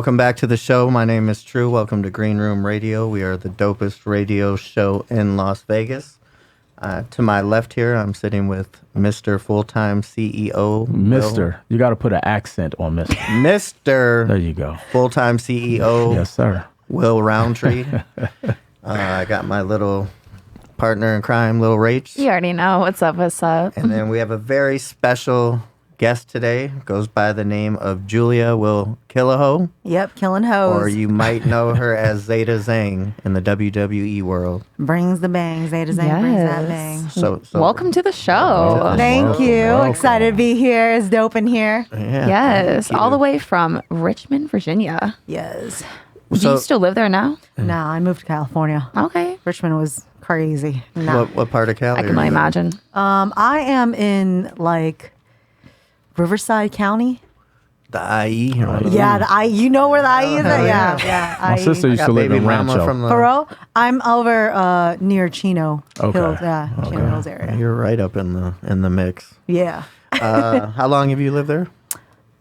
Welcome back to the show. My name is True. Welcome to Green Room Radio. We are the dopest radio show in Las Vegas. To my left here, I'm sitting with Mr. Full-Time CEO. Mr. You got to put an accent on Mr. Mr. There you go. Full-Time CEO. Yes, sir. Will Roundtree. I got my little partner in crime, Lil Rach. You already know. What's up? What's up? And then we have a very special guest today. Goes by the name of Julia Will Killaho. Yep, killing hoes. Or you might know her as Zeda Zhang in the WWE world. Brings the bang. Zeda Zhang brings that bang. So welcome to the show. Thank you. Welcome. Excited to be here. It's dope in here. Yeah, Yes, all the way from Richmond, Virginia. Yes. Do you still live there now? No, I moved to California. Okay. Richmond was crazy. No. What part of Cali? I can only imagine. I am in like Riverside County. The IE. Yeah, the you know where the IE is? yeah. Yeah. My IE. sister used to live in Rancho. Faro? I'm over near Chino Hills. Yeah, Chino Hills area. You're right up in the mix. Yeah. How long have you lived there?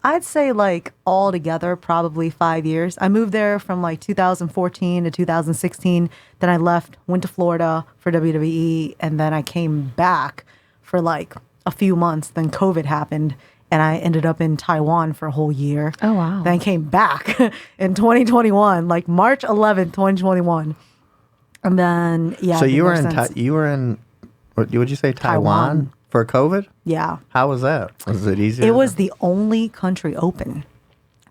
I'd say like all together, probably 5 years. I moved there from like 2014 to 2016. Then I left, went to Florida for WWE, and then I came back for like a few months. Then COVID happened, and I ended up in Taiwan for a whole year. Oh, wow. Then I came back in 2021, like March 11th, 2021. And then, yeah. So you were in, what would you say, Taiwan? For COVID? Yeah. How was that? Was it easy? It was the only country open.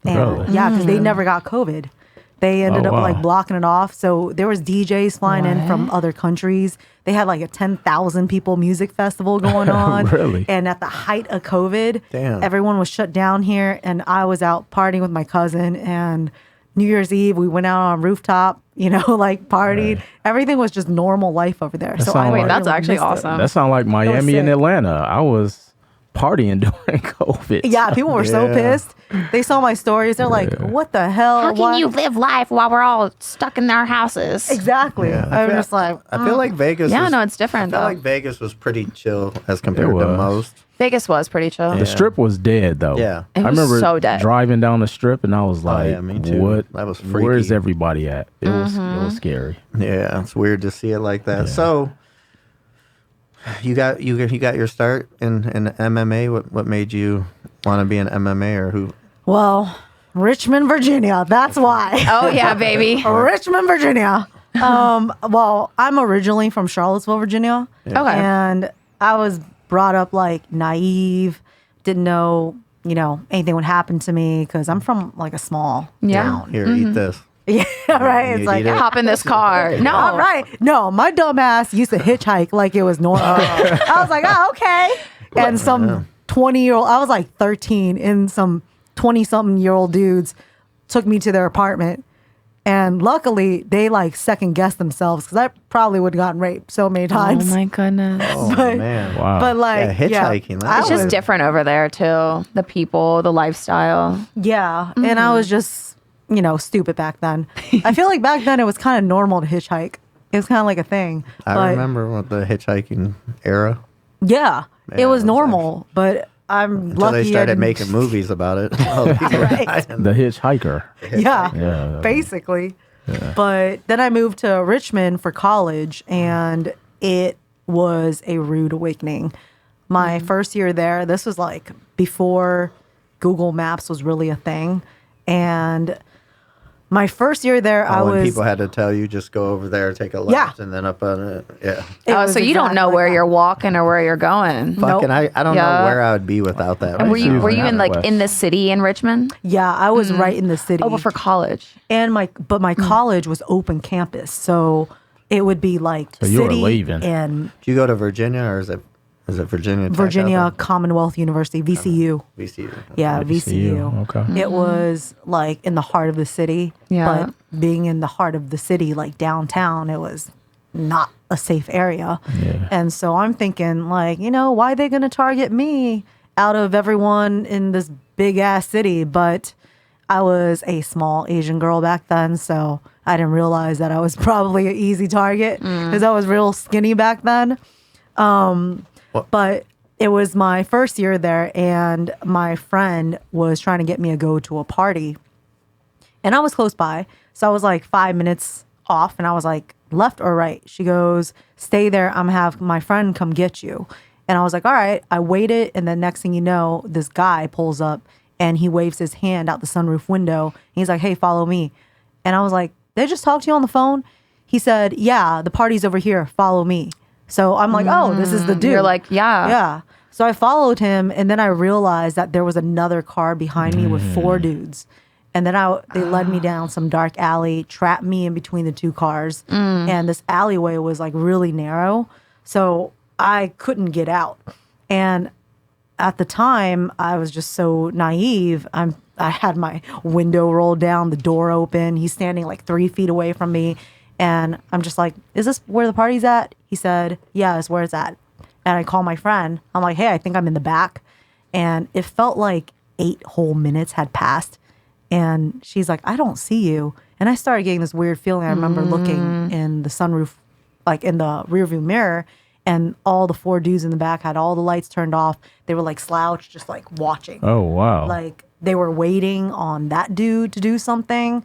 And Really? yeah, because they never got COVID. They ended up like blocking it off. So there was DJs flying in from other countries. They had like a 10,000 people music festival going on. Really? And at the height of COVID, Damn. everyone was shut down here. And I was out partying with my cousin. And New Year's Eve, we went out on a rooftop, like partied. Right. Everything was just normal life over there. That's actually awesome. That sounds like Miami and Atlanta. I was partying during COVID. Yeah, people were so pissed. They saw my stories. They're like, what the hell? How can you live life while we're all stuck in our houses? Exactly. Yeah, I was just like, I feel like Vegas. Yeah, no, it's different I feel though. like Vegas was pretty chill as compared to most. Vegas was pretty chill. The strip was dead though. Yeah. It I was remember so dead. driving down the strip and I was like, yeah, me too. what? That was freaky. Where's everybody at? It was scary. Yeah, it's weird to see it like that. Yeah. So you got your start in MMA. What made you want to be an MMA or who? Well, Richmond, Virginia. That's why. Oh yeah, baby. Richmond, Virginia. Well, I'm originally from Charlottesville, Virginia. Yeah. Okay. And I was brought up like naive, didn't know, anything would happen to me because I'm from like a small town. Here, eat this. Yeah, right. It's like, hop in this car. No. All right. No, my dumb ass used to hitchhike like it was normal. I was like, oh, okay. And some 20-year-old, I was like 13, and some 20-something-year-old dudes took me to their apartment. And luckily, they like second guessed themselves because I probably would have gotten raped so many times. Oh my goodness. Oh man. Wow. But like, hitchhiking. Yeah, it's just different over there too. The people, the lifestyle. Yeah. And I was just, stupid back then. I feel like back then it was kind of normal to hitchhike. It was kind of like a thing. I remember what the hitchhiking era. Yeah. Man, it was normal, but I'm until lucky they started making movies about it. Right. The hitchhiker. Yeah, basically. Yeah. But then I moved to Richmond for college, and it was a rude awakening. My first year there, this was like before Google Maps was really a thing. And my first year there, people had to tell you just go over there, take a left, and then up on it. Yeah. So you don't know where you're walking or where you're going. Fucking, I don't know where I would be without that. And were you in like in the city in Richmond? Yeah, I was right in the city. Oh, but for college. And my college was open campus, so it would be like so you were leaving. And did you go to Virginia or is it Virginia? Virginia Commonwealth University, VCU. VCU. Yeah, VCU. Okay. It was like in the heart of the city. Yeah. But being in the heart of the city, like downtown, it was not a safe area. Yeah. And so I'm thinking like, why are they going to target me out of everyone in this big ass city? But I was a small Asian girl back then, so I didn't realize that I was probably an easy target because I was real skinny back then. But it was my first year there, and my friend was trying to get me to go to a party. And I was close by. So I was like 5 minutes off and I was like, left or right? She goes, stay there. I'm gonna have my friend come get you. And I was like, all right. I waited. And then next thing you know, this guy pulls up and he waves his hand out the sunroof window. He's like, hey, follow me. And I was like, they just talked to you on the phone? He said, yeah, the party's over here. Follow me. So I'm like, oh, this is the dude. You're like, yeah. Yeah. So I followed him, and then I realized that there was another car behind me with 4 dudes. And then they led me down some dark alley, trapped me in between the 2 cars. And this alleyway was like really narrow. So I couldn't get out. And at the time, I was just so naive. I had my window rolled down, the door open. He's standing like 3 feet away from me. And I'm just like, is this where the party's at? He said, yeah, it's where it's at. And I call my friend. I'm like, hey, I think I'm in the back. And it felt like 8 whole minutes had passed. And she's like, I don't see you. And I started getting this weird feeling. I remember looking in the sunroof, like in the rearview mirror, and all the 4 dudes in the back had all the lights turned off. They were like slouched, just like watching. Oh, wow. Like they were waiting on that dude to do something.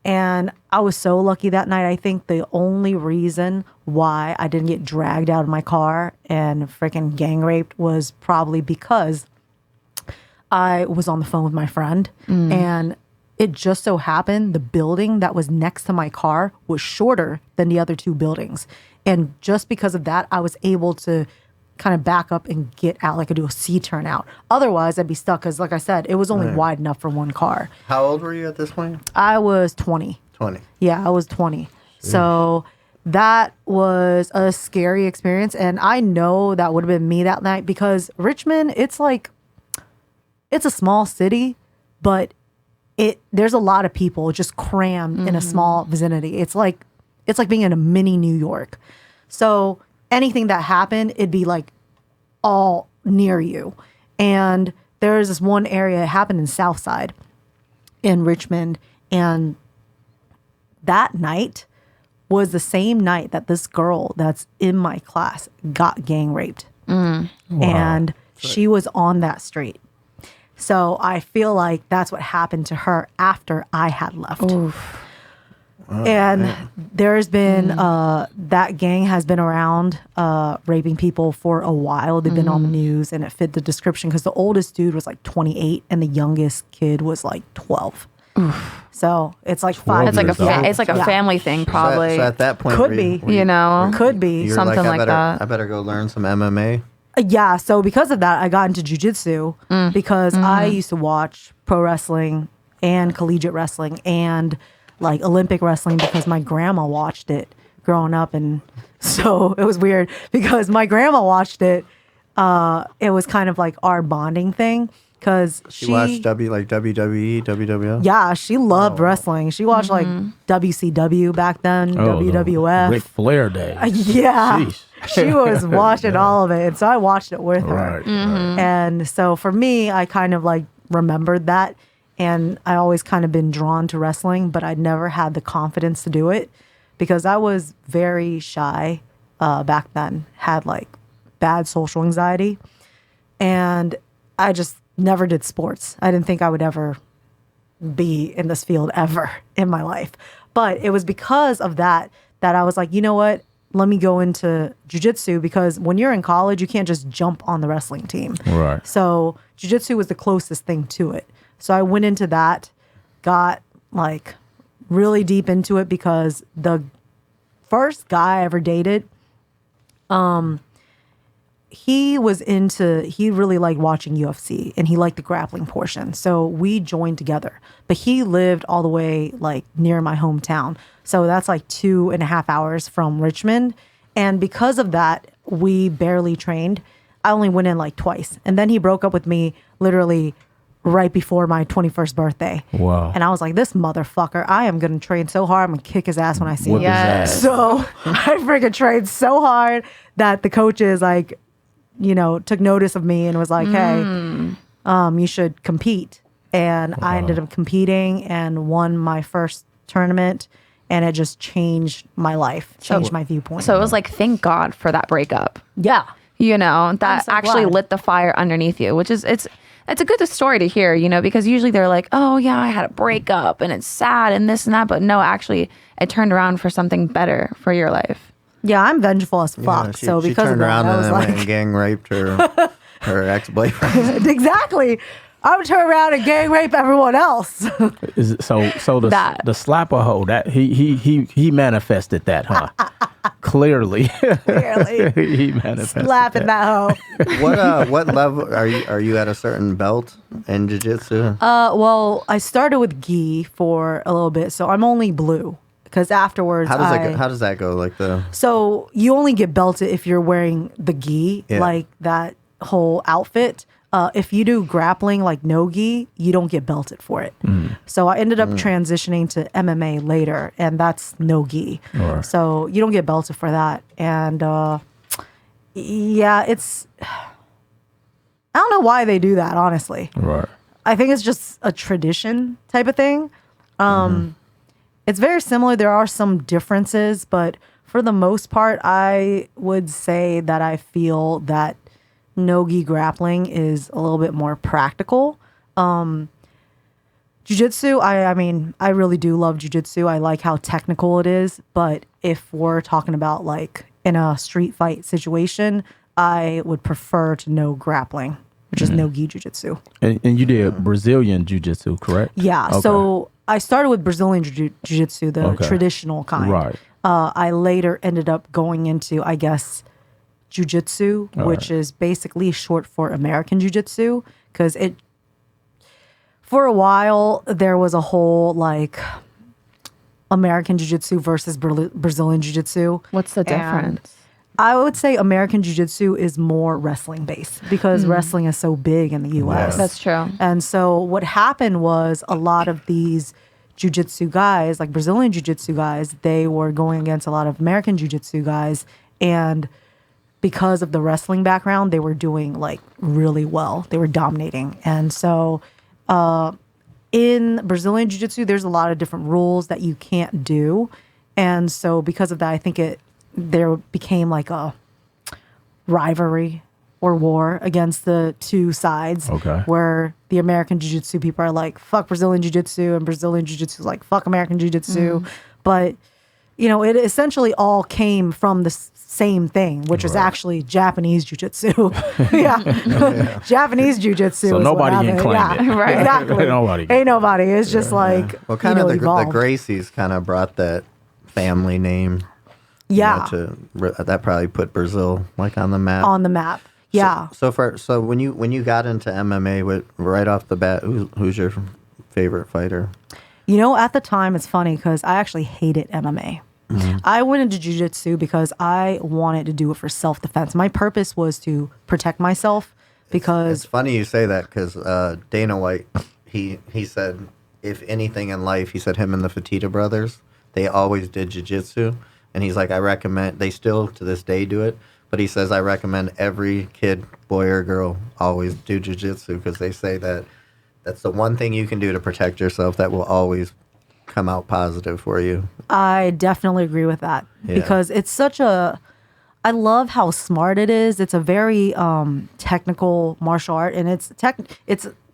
And I was so lucky that night. I think the only reason why I didn't get dragged out of my car and freaking gang raped was probably because I was on the phone with my friend. And it just so happened the building that was next to my car was shorter than the other 2 buildings. And just because of that, I was able to kind of back up and get out, like I do a C-turn out. Otherwise, I'd be stuck because, like I said, it was only wide enough for 1 car. How old were you at this point? I was 20. 20. Yeah, I was 20. So that was a scary experience. And I know that would have been me that night because Richmond, it's a small city, but there's a lot of people just crammed in a small vicinity. It's like being in a mini New York. So anything that happened, it'd be like all near you. And there's this one area, it happened in Southside in Richmond. And that night was the same night that this girl that's in my class got gang raped. Wow. And she was on that street. So I feel like that's what happened to her after I had left. Oof. And there's been, that gang has been around raping people for a while. They've been on the news and it fit the description because the oldest dude was like 28 and the youngest kid was like 12. So it's like 5 It's like years it's like a family thing, probably. So at that point, Could were be. were You know? Could be. you were something I like better, that. I better go learn some MMA. Yeah, so because of that, I got into jiu-jitsu because I used to watch pro wrestling and collegiate wrestling and like Olympic wrestling because my grandma watched it growing up. And so it was weird because my grandma watched it. It was kind of like our bonding thing because She watched WWE, WWF? yeah, she loved wrestling. She watched like WCW back then, WWF. Ric Flair day. Yeah. Sheesh. She was watching all of it. And so I watched it with her. Right. And so for me, I kind of like remembered that. And I always kind of been drawn to wrestling, but I never had the confidence to do it because I was very shy back then, had like bad social anxiety. And I just never did sports. I didn't think I would ever be in this field ever in my life. But it was because of that I was like, you know what? Let me go into jiu-jitsu because when you're in college, you can't just jump on the wrestling team. Right. So jiu-jitsu was the closest thing to it. So I went into that, got like really deep into it because the first guy I ever dated, he really liked watching UFC and he liked the grappling portion. So we joined together, but he lived all the way like near my hometown. So that's like 2.5 hours from Richmond. And because of that, we barely trained. I only went in like twice. And then he broke up with me literally right before my 21st birthday. Wow. And I was like, this motherfucker, I am going to train so hard. I'm going to kick his ass when I see him. Whip his ass. So I freaking trained so hard that the coaches like, took notice of me and was like, hey, you should compete. And I ended up competing and won my first tournament. And it just changed my life, changed my viewpoint. So it was like, thank God for that breakup. Yeah. that so actually glad. lit the fire underneath you, which is it's a good story to hear, because usually they're like, oh yeah, I had a breakup and it's sad and this and that, but no, actually it turned around for something better for your life. Yeah, I'm vengeful as Yeah, fuck. she, so she because turned of that, around I and was then went like, and gang raped her ex-boyfriend. exactly. I would turn around and gang rape everyone else. Is it, so That- the slapper hoe that he manifested that, huh? Clearly. Clearly. He manifested Slapping that hoe. What level are you at a certain belt in jiu-jitsu? Well, I started with gi for a little bit, so I'm only blue. Because afterwards, How does that go? Like so you only get belted if you're wearing the gi, Yeah. like that whole outfit. If you do grappling like no gi, you don't get belted for it. So I ended up transitioning to MMA later, and that's no gi. Right. So you don't get belted for that. And yeah, I don't know why they do that, honestly. Right. I think it's just a tradition type of thing. It's very similar. There are some differences, but for the most part, I would say that I feel that no-gi grappling is a little bit more practical. Jiu-jitsu, I mean, I really do love jiu-jitsu. I like how technical it is, but if we're talking about like in a street fight situation, I would prefer to know grappling, which is no-gi jiu-jitsu. And you did Brazilian Jiu-Jitsu, correct? Yeah. Okay. So I started with Brazilian Jiu-Jitsu, the Okay. traditional kind. Right. I later ended up going into, I guess, Jiu-Jitsu, which is basically short for American Jiu-Jitsu, because for a while there was a whole like American Jiu-Jitsu versus Brazilian Jiu-Jitsu. What's the And difference? I would say American Jiu-Jitsu is more wrestling based because wrestling is so big in the U.S. Yeah. That's true. And so what happened was a lot of these jiu-jitsu guys, like Brazilian jiu-jitsu guys, they were going against a lot of American jiu-jitsu guys. And because of the wrestling background, they were doing like really well. They were dominating. And so in Brazilian jiu-jitsu, there's a lot of different rules that you can't do. And so because of that, I think there became like a rivalry or war against the two sides. Okay. Where the American Jiu-Jitsu people are like, fuck Brazilian Jiu-Jitsu, and Brazilian Jiu-Jitsu is like, fuck American Jiu-Jitsu. But, it essentially all came from the same thing, which was actually Japanese Jiu-Jitsu. yeah. Japanese Jiu-Jitsu. So is nobody what can happened. claim it. Right. Exactly. Nobody. Ain't nobody. It's just like, well, kind of the evolved. Gracies kind of brought that family name. Yeah. That probably put Brazil like on the map. On the map. Yeah. So when you got into MMA, right off the bat, who's your favorite fighter? At the time, it's funny because I actually hated MMA. I went into jiu-jitsu because I wanted to do it for self-defense. My purpose was to protect myself because... It's funny you say that because Dana White, he said, if anything in life, he said him and the Fertitta brothers, they always did jiu-jitsu. And he's like, I recommend, they still to this day do it, but he says, I recommend every kid, boy or girl, always do jiu-jitsu because they say that that's the one thing you can do to protect yourself that will always come out positive for you. I definitely agree with that because it's such I love how smart it is. It's a very technical martial art, and it's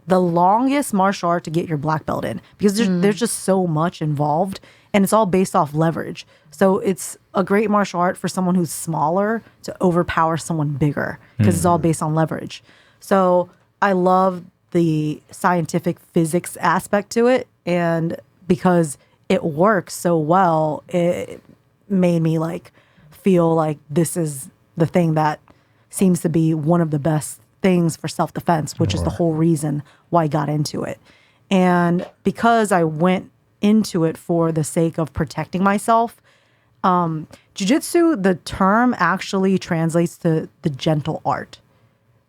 the longest martial art to get your black belt in because there's just so much involved, and it's all based off leverage. So it's a great martial art for someone who's smaller to overpower someone bigger because it's all based on leverage. So I love the scientific physics aspect to it, and because it works so well, it made me like feel like this is the thing that seems to be one of the best things for self-defense, which is the whole reason why I got into it. And because I went into it for the sake of protecting myself, jiu-jitsu, the term actually translates to the gentle art.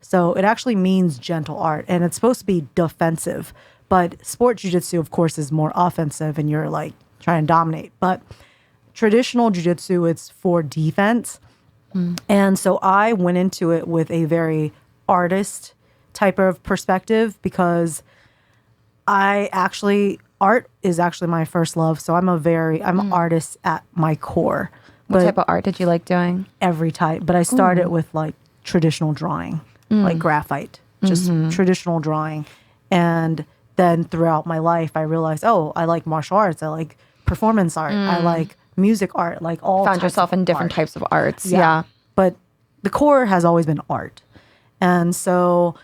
So it actually means gentle art, and it's supposed to be defensive. But sport jiu-jitsu, of course, is more offensive, and you're like trying to dominate. But traditional jiu-jitsu, it's for defense. And so I went into it with a very artist type of perspective because art is actually my first love. So I'm an artist at my core. What But type of art did you like doing? every type. But I started with like traditional drawing, like graphite, just traditional drawing. And then throughout my life, I realized, oh, I like martial arts. I like performance art. I like music art, like all Found types yourself of in different art. types of arts. Yeah. But the core has always been art. And so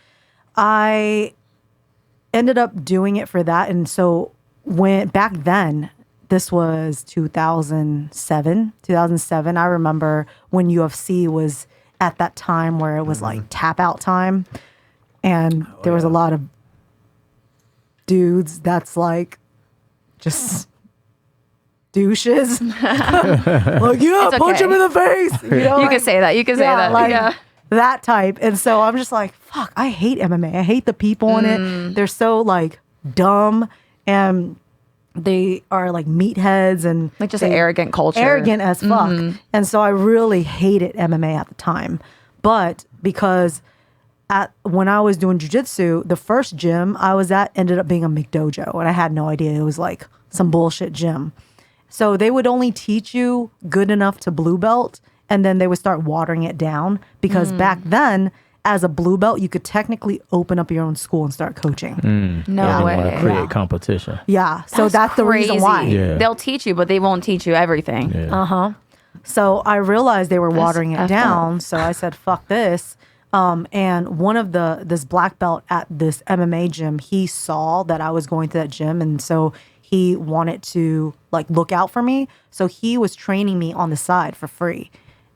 I ended up doing it for that. And so when back then, this was 2007. I remember when UFC was at that time where it was like tap out time. And there was a lot of dudes that's like just douches. Like, yeah, It's punch okay. him in the face. You know, You like, can say that. You can say that. like yeah. that type. And so I'm just like, fuck, I hate MMA. I hate the people in it. They're so like dumb and they are like meatheads and Like just an arrogant culture. arrogant as fuck. And so I really hated MMA at the time. But because when I was doing jiu-jitsu, the first gym I was at ended up being a McDojo. And I had no idea. It was like some bullshit gym. So they would only teach you good enough to blue belt. And then they would start watering it down. Because back then, as a blue belt, you could technically open up your own school and start coaching. No Want to way. create competition. Yeah. So that's the reason crazy. why. Yeah. They'll teach you, but they won't teach you everything. Yeah. So I realized they were watering it effed down. So I said, fuck this. And one of this black belt at this MMA gym, he saw that I was going to that gym. And so he wanted to like look out for me. So he was training me on the side for free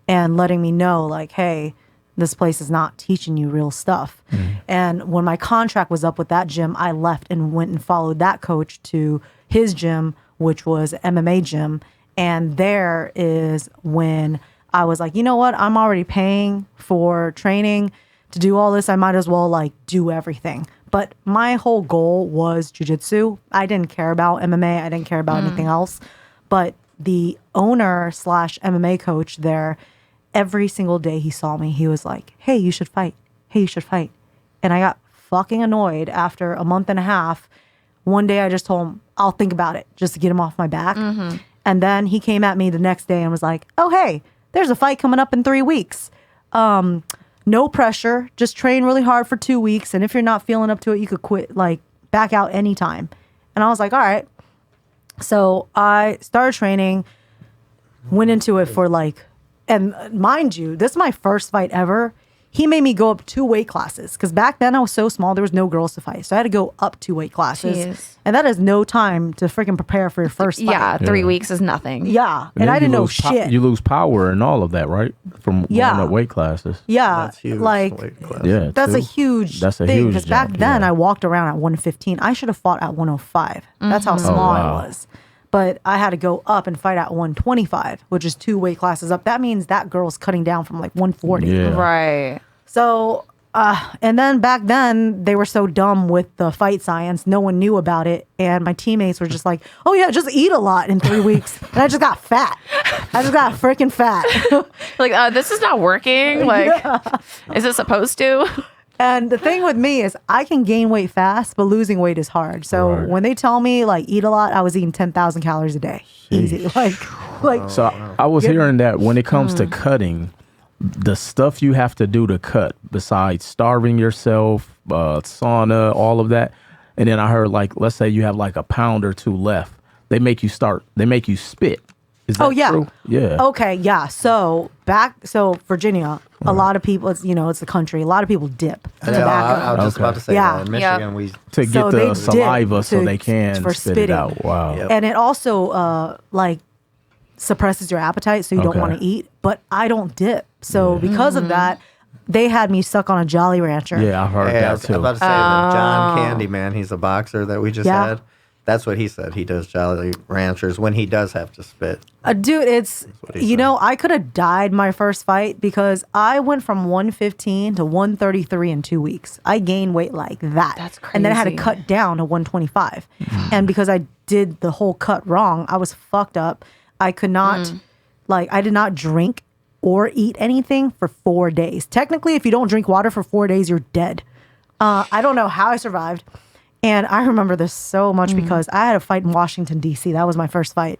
and letting me know like, hey, this place is not teaching you real stuff. And when my contract was up with that gym, I left and went and followed that coach to his gym, which was an MMA gym. And there is when I was like, you know what? I'm already paying for training to do all this. I might as well like do everything. But my whole goal was jiu-jitsu. I didn't care about MMA. I didn't care about anything else. But the owner / MMA coach there, every single day he saw me, he was like, hey, you should fight. Hey, you should fight. And I got fucking annoyed after a month and a half. One day I just told him, I'll think about it just to get him off my back. And then he came at me the next day and was like, oh, hey, there's a fight coming up in 3 weeks. No pressure. Just train really hard for 2 weeks. And if you're not feeling up to it, you could quit, like back out anytime. And I was like, all right. So I started training, went into it for like, and mind you, this is my first fight ever. He made me go up 2 weight classes because back then I was so small, there was no girls to fight. So I had to go up 2 weight classes. Jeez. And that is no time to freaking prepare for your first fight. Yeah, 3 weeks is nothing. Yeah. then And I you didn't know lose shit. You lose power and all of that, right? From going up weight classes. Yeah. That's huge. Like, weight class. Yeah. that's too. a huge That's a thing. huge Because back jump, then yeah. I walked around at 115. I should have fought at 105. That's how small wow. I was. But I had to go up and fight at 125, which is 2 weight classes up. That means that girl's cutting down from like 140. Yeah. Right. So, and then back then they were so dumb with the fight science. No one knew about it. And my teammates were just like, oh yeah, just eat a lot in 3 weeks. And I just got fat. I just got freaking fat. Like, this is not working. Like, is it supposed to? And the thing with me is I can gain weight fast, but losing weight is hard. So Right. when they tell me like eat a lot, I was eating 10,000 calories a day. Easy. Like, So I was hearing that when it comes to cutting, the stuff you have to do to cut, besides starving yourself, sauna, all of that. And then I heard like, let's say you have like a pound or 2 left. They make you spit. Is that oh yeah. true? Yeah. Okay. Yeah. So Virginia, a lot of people, it's the country. A lot of people dip Yeah, tobacco. I was just about to say Yeah. that. In Michigan, we To So get they the dip saliva so to- they can for spit it spitting. out. Wow. Yep. And it also like suppresses your appetite, so you don't Okay. want to eat. But I don't dip, so because of that, they had me stuck on a Jolly Rancher. Yeah, I heard Hey, I that was too. about to say that John Candyman, he's a boxer that we just Yeah. had. That's what he said. He does Jolly Ranchers when he does have to spit. Dude, it's what he said. I could have died my first fight because I went from 115 to 133 in 2 weeks. I gained weight like that. That's And then I had to crazy. cut down to 125. And because I did the whole cut wrong, I was fucked up. I could not I did not drink or eat anything for 4 days. Technically, if you don't drink water for 4 days, you're dead. I don't know how I survived. And I remember this so much because I had a fight in Washington, D.C. That was my first fight.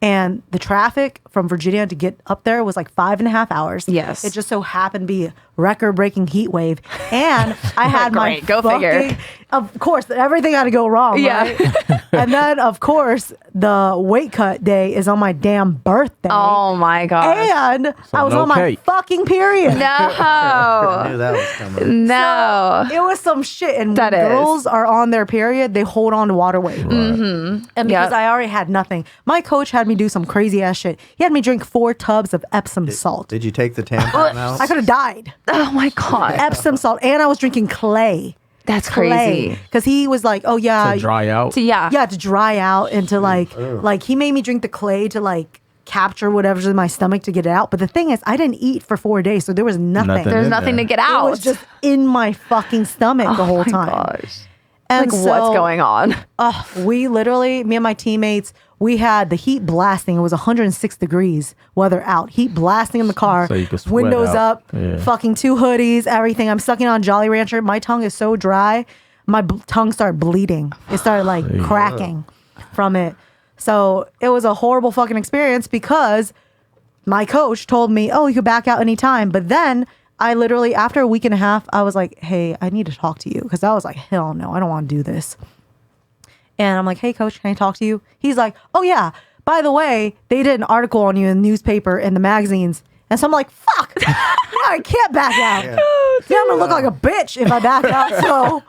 And the traffic from Virginia to get up there was like 5.5 hours. Yes. It just so happened to be a record-breaking heat wave. And I had my Great, go figure. Of course, everything had to go wrong, Yeah. right? And then, of course, the weight cut day is on my damn birthday. Oh my god. And I was no on my cake. fucking period. I No. knew that was coming. No. It was some shit. And That when is. girls are on their period, they hold on to water weight. Mm-hmm. And because Yep. I already had nothing, my coach had me do some crazy ass shit. He had me drink 4 tubs of Epsom salt. Did you take the tampon out? I could have died. Oh my god. Epsom salt. And I was drinking clay. That's crazy. Because he was like, oh, yeah. To dry out. So yeah. Yeah, to dry out and to like he made me drink the clay to like capture whatever's in my stomach to get it out. But the thing is, I didn't eat for 4 days, so there was nothing. Nothing. There's in nothing there. to get It out. was just in my fucking stomach the whole Oh my time. gosh. And Like so, what's going on? we literally, me and my teammates, we had the heat blasting. It was 106 degrees weather out. Heat blasting in the car. So you could sweat windows out. up. Yeah. Fucking 2 hoodies. Everything. I'm sucking on Jolly Rancher. My tongue is so dry. My tongue started bleeding. It started like cracking from it. So it was a horrible fucking experience because my coach told me, oh, you could back out anytime. But then I literally, after a week and a half, I was like, hey, I need to talk to you. Because I was like, hell no, I don't want to do this. And I'm like, hey, coach, can I talk to you? He's like, oh, yeah. By the way, they did an article on you in the newspaper and the magazines. And so I'm like, fuck, no, I can't back out. Yeah, I'm going to look like a bitch if I back out. So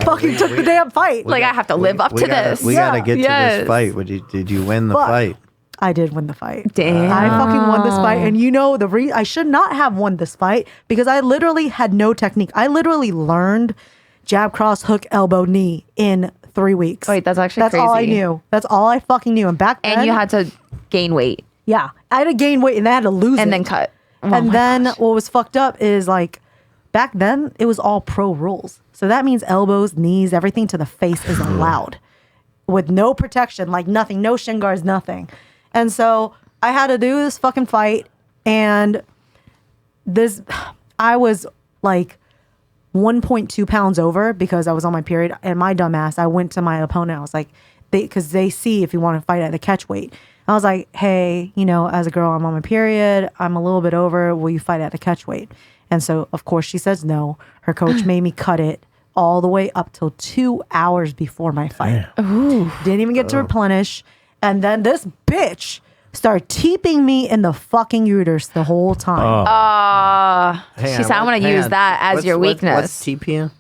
fucking took the damn fight. Like I have to live up to this. We gotta get to Yes. this fight. Did you win the But fight? I did win the fight. Damn. I fucking won this fight. And you know, I should not have won this fight because I literally had no technique. I literally learned jab, cross, hook, elbow, knee in 3 weeks. Wait, that's actually That's all I crazy. knew. That's all I fucking knew. And back then. And you had to gain weight Yeah. I had to gain weight and I had to lose and it. then cut. Oh And my then gosh. what was fucked up is like back then it was all pro rules. So that means elbows, knees, everything to the face is allowed with no protection, like nothing, no shin guards, nothing. And so I had to do this fucking fight. And I was like 1.2 pounds over because I was on my period. And my dumbass, I went to my opponent. I was like, because they see if you want to fight at the catch weight. I was like, hey, as a girl, I'm on my period. I'm a little bit over. Will you fight at the catch weight? And so, of course, she says no. Her coach made me cut it all the way up till 2 hours before my fight. Didn't even get to replenish. And then this bitch started teeping me in the fucking uterus the whole time. She said, I'm going to use that as your weakness. What's TPN?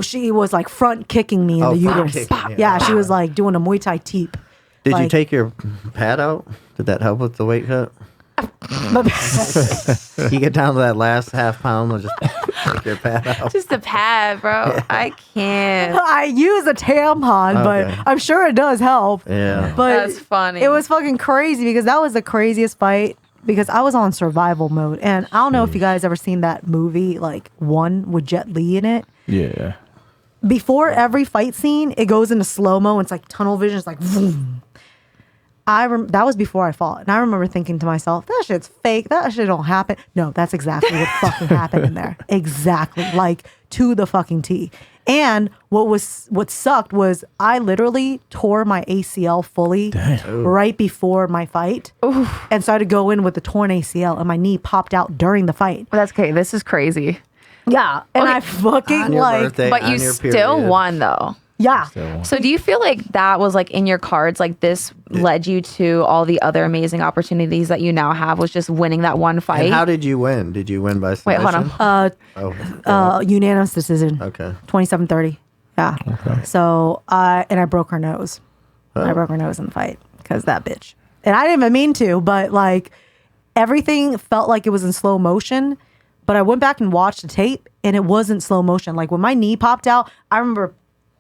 She was like front kicking me in the front uterus. kicking, Yeah, she was like doing a Muay Thai teep. Did you Like- take your pad out? Did that help with the weight cut? You get down to that last half pound and just take your pad out. Just a pad, bro. I can't. I use a tampon, Okay. but I'm sure it does help. Yeah. But That's funny. It was fucking crazy because that was the craziest fight because I was on survival mode. And I don't know if you guys ever seen that movie, like One with Jet Li in it. Yeah. Before every fight scene, it goes into slow-mo. It's like tunnel vision. It's like, vroom. That was before I fought. And I remember thinking to myself, that shit's fake. That shit don't happen. No, that's exactly what fucking happened in there. Exactly. Like to the fucking T. And what sucked was I literally tore my ACL fully right before my fight. And so I had to go in with a torn ACL and my knee popped out during the fight. Well, that's okay. This is crazy. Yeah. And Okay. I fucking On your like, birthday, But on you your still period. won, though. yeah. So do you feel like that was like in your cards, like this led you to all the other amazing opportunities that you now have, was just winning that one fight? And how did you win? Did you win by Wait, submission? hold on. Unanimous decision. Okay. 27-30. Yeah. So I broke her nose. I broke her nose in the fight because that bitch. And I didn't even mean to, but like everything felt like it was in slow motion. But I went back and watched the tape and it wasn't slow motion. Like when my knee popped out, I remember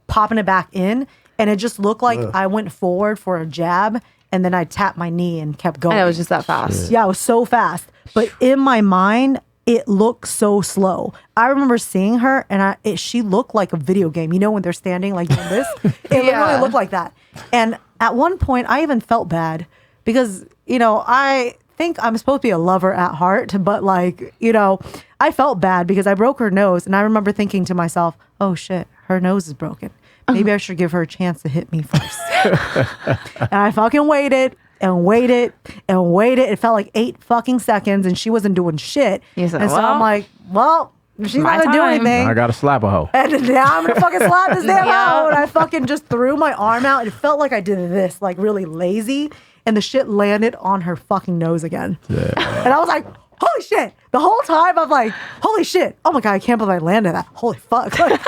popping it back in and it just looked like I went forward for a jab and then I tapped my knee and kept going. And it was just that fast. Yeah, it was so fast. But in my mind, it looked so slow. I remember seeing her and she looked like a video game. You know when they're standing like doing this? It literally looked like that. And at one point, I even felt bad because, I think I'm supposed to be a lover at heart, but like, I felt bad because I broke her nose and I remember thinking to myself, oh shit, her nose is broken. Maybe I should give her a chance to hit me first. And I fucking waited and waited and waited. It felt like 8 fucking seconds and she wasn't doing shit. You said, and so well, I'm like, well, she's my not gonna do time. anything. I gotta slap a hoe. And now I'm gonna fucking slap this damn Yeah. hoe. And I fucking just threw my arm out. It felt like I did this, like really lazy. And the shit landed on her fucking nose again. Yeah. And I was like, holy shit. The whole time I'm like, holy shit. Oh my God, I can't believe I landed that. Holy fuck. Like,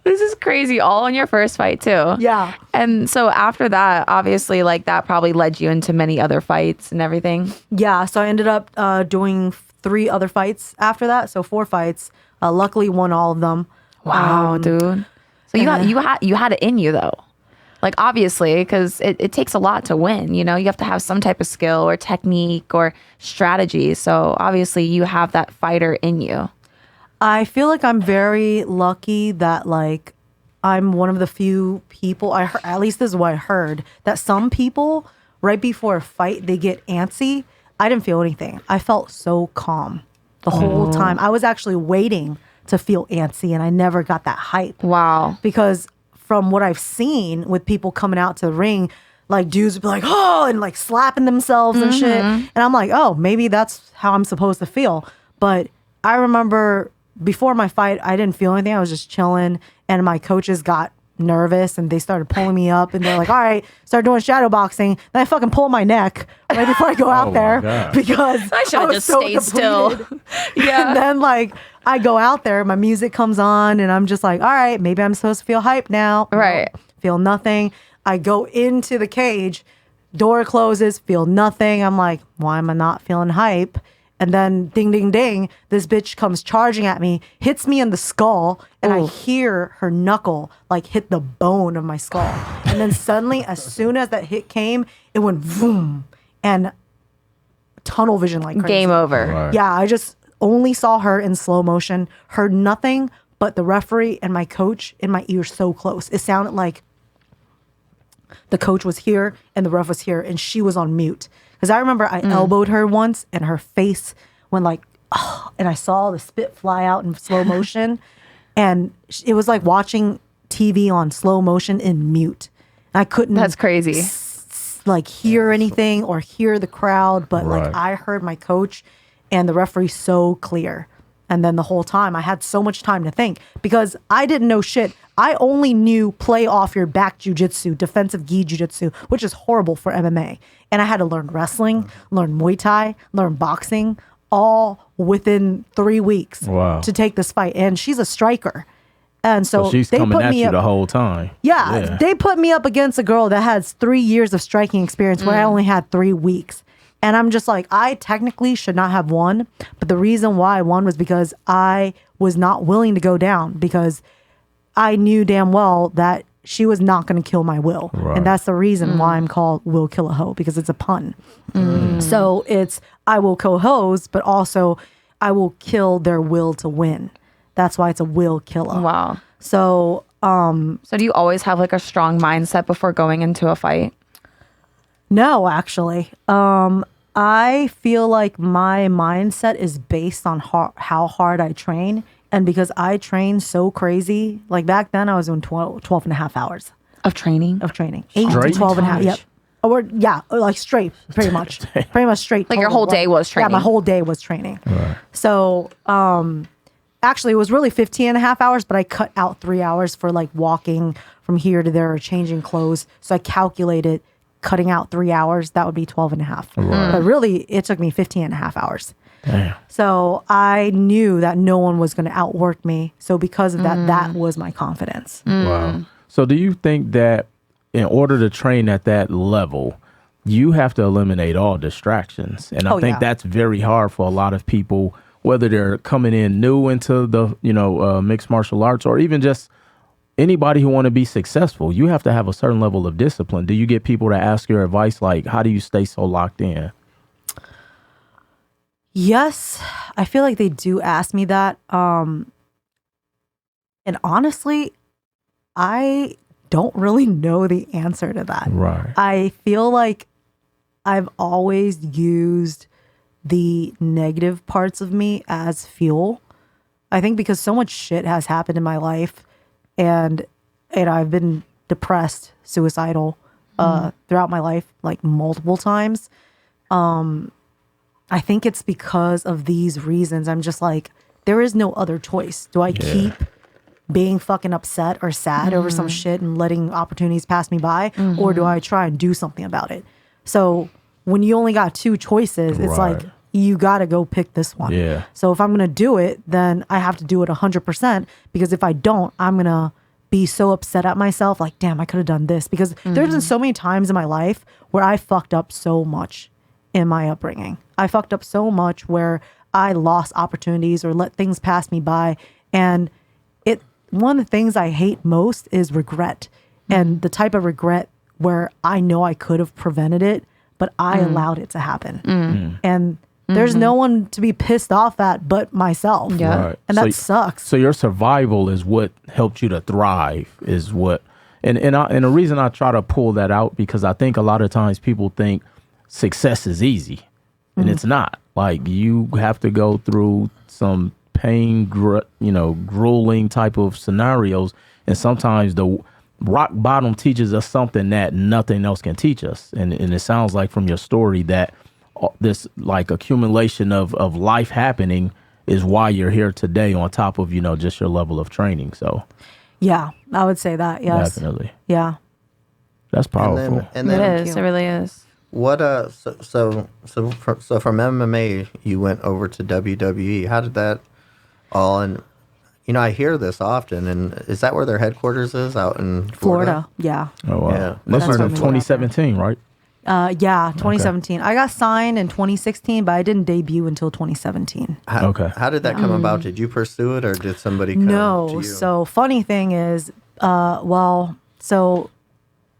This is crazy. All in your first fight too. yeah. And so after that, obviously, like that probably led you into many other fights and everything. Yeah. So I ended up doing 3 other fights after that. So 4 fights. Luckily won all of them. Wow, dude. So you had it in you though. Like obviously, because it takes a lot to win. You know, you have to have some type of skill or technique or strategy. So obviously, you have that fighter in you. I feel like I'm very lucky that like I'm one of the few people at least this is what I heard, that some people right before a fight they get antsy. I didn't feel anything. I felt so calm the whole time. I was actually waiting to feel antsy and I never got that hype. Wow. Because from what I've seen with people coming out to the ring, like dudes would be like, oh, and like slapping themselves and shit. And I'm like, oh, maybe that's how I'm supposed to feel. But I remember before my fight, I didn't feel anything. I was just chilling. And my coaches got nervous and they started pulling me up and they're like, all right, start doing shadow boxing. Then I fucking pull my neck right before I go out there God. because I should have was just so stayed still. depleted. And then like I go out there, my music comes on and I'm just like, all right, maybe I'm supposed to feel hype now. Right. Nope, feel nothing. I go into the cage, door closes, feel nothing. I'm like, why am I not feeling hype? And then ding, ding, ding, this bitch comes charging at me, hits me in the skull, and I hear her knuckle like hit the bone of my skull. And then suddenly, as soon as that hit came, it went boom and tunnel vision like crazy. Game over. Right. Yeah, I just only saw her in slow motion, heard nothing but the referee and my coach in my ear so close. It sounded like the coach was here and the ref was here and she was on mute. Because I remember I elbowed her once and her face went like, oh, and I saw the spit fly out in slow motion. And it was like watching TV on slow motion in mute. I couldn't. That's crazy. Like hear anything or hear the crowd, but Right. like I heard my coach and the referee so clear. And then the whole time I had so much time to think because I didn't know shit. I only knew play off your back jiu-jitsu, defensive gi jiu-jitsu, which is horrible for MMA. And I had to learn wrestling, learn Muay Thai, learn boxing, all within 3 weeks Wow. to take this fight. And she's a striker. And so She's they coming put at me you up. the whole time. Yeah, they put me up against a girl that has 3 years of striking experience where I only had 3 weeks. And I'm just like, I technically should not have won. But the reason why I won was because I was not willing to go down because I knew damn well that she was not going to kill my will. Right. And that's the reason why I'm called Will Kill a Hoe, because it's a pun. So it's I will kill hoes, but also I will kill their will to win. That's why it's a will killer. Wow. So So do you always have like a strong mindset before going into a fight? no, actually. I feel like my mindset is based on how hard I train. And because I train so crazy, like back then I was doing 12 and a half hours Of training? of training. 8 to Straight? 12 and a half. Yep. Gosh. Or yeah, like straight, pretty much. Pretty much straight. Like your total, whole day was Yeah, my training. whole day was training. Right. So actually it was really 15 and a half hours, but I cut out 3 hours for like walking from here to there or changing clothes. So I calculated cutting out 3 hours, that would be 12 and a half. Right. But really it took me 15 and a half hours. Damn. So I knew that no one was going to outwork me. So because of that, that was my confidence. Wow. So do you think that in order to train at that level, you have to eliminate all distractions? And I Oh, think yeah. that's very hard for a lot of people, whether they're coming in new into the, mixed martial arts or even just anybody who want to be successful. You have to have a certain level of discipline. Do you get people to ask your advice? Like, how do you stay so locked in? Yes, I feel like they do ask me that. And honestly, I don't really know the answer to that. Right. I feel like I've always used the negative parts of me as fuel. I think because so much shit has happened in my life and I've been depressed, suicidal, throughout my life, like multiple times. I think it's because of these reasons. I'm just like, there is no other choice. Do I keep being fucking upset or sad over some shit and letting opportunities pass me by? Or do I try and do something about it? So when you only got two choices, it's like, you got to go pick this one. Yeah. So if I'm going to do it, then I have to do it 100%, because if I don't, I'm going to be so upset at myself. Like, damn, I could have done this, because there's been so many times in my life where I fucked up so much in my upbringing. I fucked up so much where I lost opportunities or let things pass me by. And one of the things I hate most is regret, and the type of regret where I know I could have prevented it, but I allowed it to happen. And there's no one to be pissed off at but myself. Yeah. Right. And that sucks. So your survival is what helped you to thrive, is what, and the reason I try to pull that out, because I think a lot of times people think success is easy, and it's not. Like, you have to go through some pain, grueling type of scenarios, and sometimes the rock bottom teaches us something that nothing else can teach us. And it sounds like from your story that this like accumulation of life happening is why you're here today, on top of just your level of training. So Yeah, I would say that. Yes. definitely, Yeah. that's powerful. And then It is. It really is. what so from MMA you went over to WWE. How did that all, and I hear this often, and is that where their headquarters is, out in Florida? Yeah. Oh wow. Yeah. This was That's in what 2017, right? Yeah, 2017. I got signed in 2016, but I didn't debut until 2017. How did that come about? Did you pursue it, or did somebody come to No. you? So funny thing is, so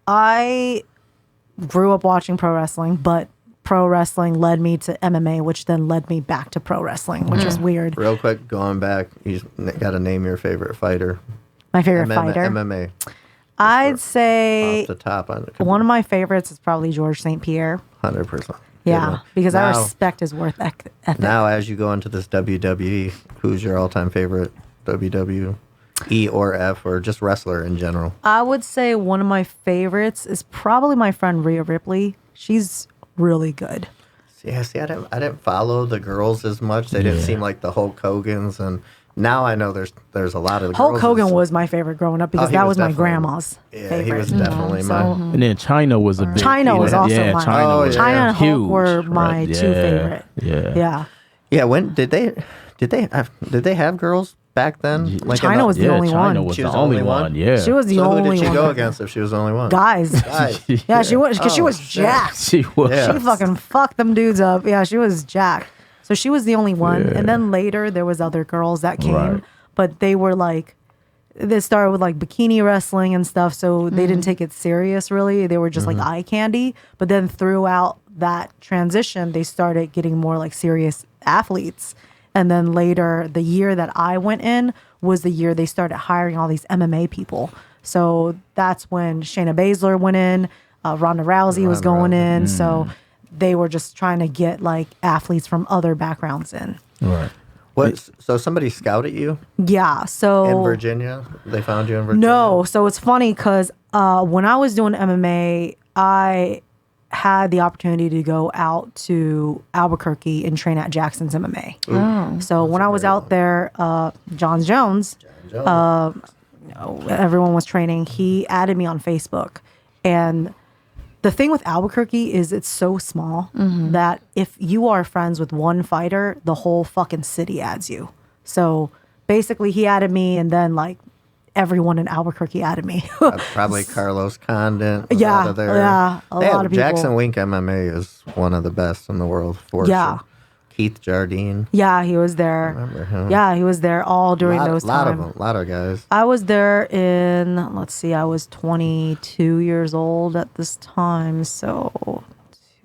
I grew up watching pro wrestling, but pro wrestling led me to MMA, which then led me back to pro wrestling, which is weird. Real quick, going back, you got to name your favorite fighter. My favorite fighter. MMA. I'd say Off the top, one of my favorites is probably George St. Pierre. 100%. Yeah, because I Now- respect his work ethic. Now, as you go into this WWE, who's your all-time favorite WWE or F, or just wrestler in general? I would say one of my favorites is probably my friend Rhea Ripley. She's really good. Yeah, see, I didn't follow the girls as much. They didn't seem like the Hulk Hogan's, and now I know there's a lot of the Hulk girls Hogan is- was my favorite growing up, because he that was was my definitely- grandma's Yeah, favorite. he was definitely So- mine. And then Chyna was a big. Chyna was also yeah, mine. Chyna Oh, was yeah. Chyna and Hulk huge, were my right? two favorite. Yeah. Yeah. Yeah, when did they have girls back then? Like Chyna was the Yeah, only Chyna one. was She the was the only only one. one? Yeah. She was the So who only did she one. go against if she was the only one? Guys. Guys. Yeah, she was, because she Oh, was shit. jacked. She was. Yeah. She fucking fucked them dudes up. Yeah, she was jacked. So she was the only one. Yeah. And then later there was other girls that came, Right. but they were like, they started with like bikini wrestling and stuff. So they didn't take it serious really. They were just like eye candy. But then throughout that transition, they started getting more like serious athletes. And then later, the year that I went in was the year they started hiring all these MMA people. So that's when Shayna Baszler went in, Ronda Rousey was going in. So they were just trying to get like athletes from other backgrounds in. Right. What? So somebody scouted you Yeah. So in Virginia? They found you in Virginia? no. So it's funny because when I was doing MMA, I had the opportunity to go out to Albuquerque and train at Jackson's MMA. So when I was out there, John Jones, everyone was training. He added me on Facebook. And the thing with Albuquerque is it's so small that if you are friends with one fighter, the whole fucking city adds you. So basically he added me, and then like everyone in Albuquerque added me. Probably Carlos Condit. Yeah, out of there. yeah, a lot of people. Jackson Wink MMA is one of the best in the world for Yeah. sure. Keith Jardine. Yeah, he was there. Remember him? Yeah, he was there all during those lot of times. them. A lot of guys. I was there in, let's see, I was 22 years old at this time. So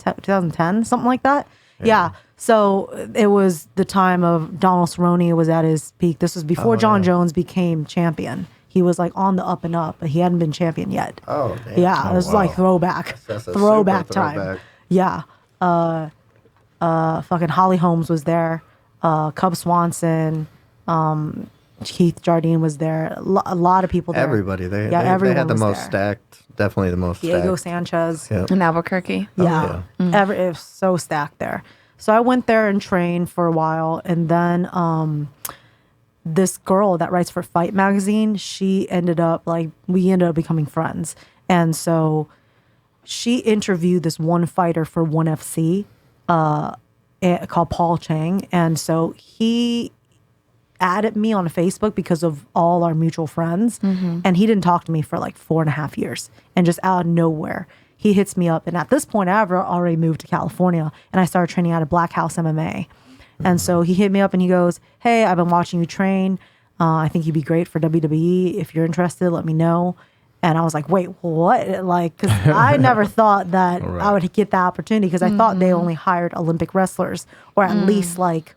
2010, something like that. Yeah. So it was the time of Donald Cerrone was at his peak. This was before John Jones became champion. He was like on the up and up, but he hadn't been champion yet. Oh, damn. Yeah, it was like throwback. That's a Throwback super time. throwback. Yeah. Fucking Holly Holmes was there. Cub Swanson. Keith Jardine was there. A lot of people there. Everybody. They everyone had the was most there. stacked. Definitely the most Diego stacked. Sanchez. Yep. In Albuquerque. Yeah. It was so stacked there. So I went there and trained for a while. And then this girl that writes for Fight Magazine, we ended up becoming friends. And so she interviewed this one fighter for ONE FC called Paul Chang. And so he added me on Facebook because of all our mutual friends. And he didn't talk to me for like 4.5 years. And just out of nowhere, he hits me up. And at this point, I've already moved to California and I started training out of Black House MMA. And so he hit me up and he goes, "Hey, I've been watching you train. I think you'd be great for WWE. If you're interested, let me know." And I was like, "Wait, what?" Like, because I never thought that I would get that opportunity because I thought they only hired Olympic wrestlers or at least like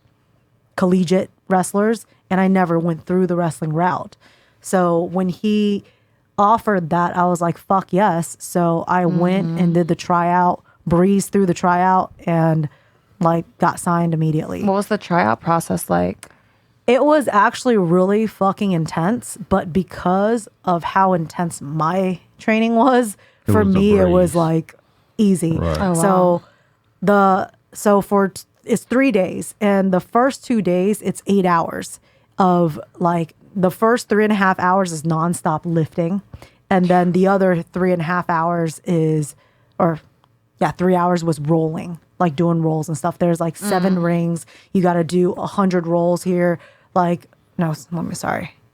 collegiate wrestlers. And I never went through the wrestling route. So when he offered that, I was like, fuck yes. So I went and did the tryout, breezed through the tryout, and like got signed immediately. What was the tryout process like? It was actually really fucking intense, but because of how intense my training was, for me it was like easy. Right. Oh, wow. It's 3 days, and the first 2 days it's 8 hours of like the first 3.5 hours is nonstop lifting, and then the other 3.5 hours 3 hours was rolling, like doing rolls and stuff. There's like 7 rings. You got to do 100 rolls here.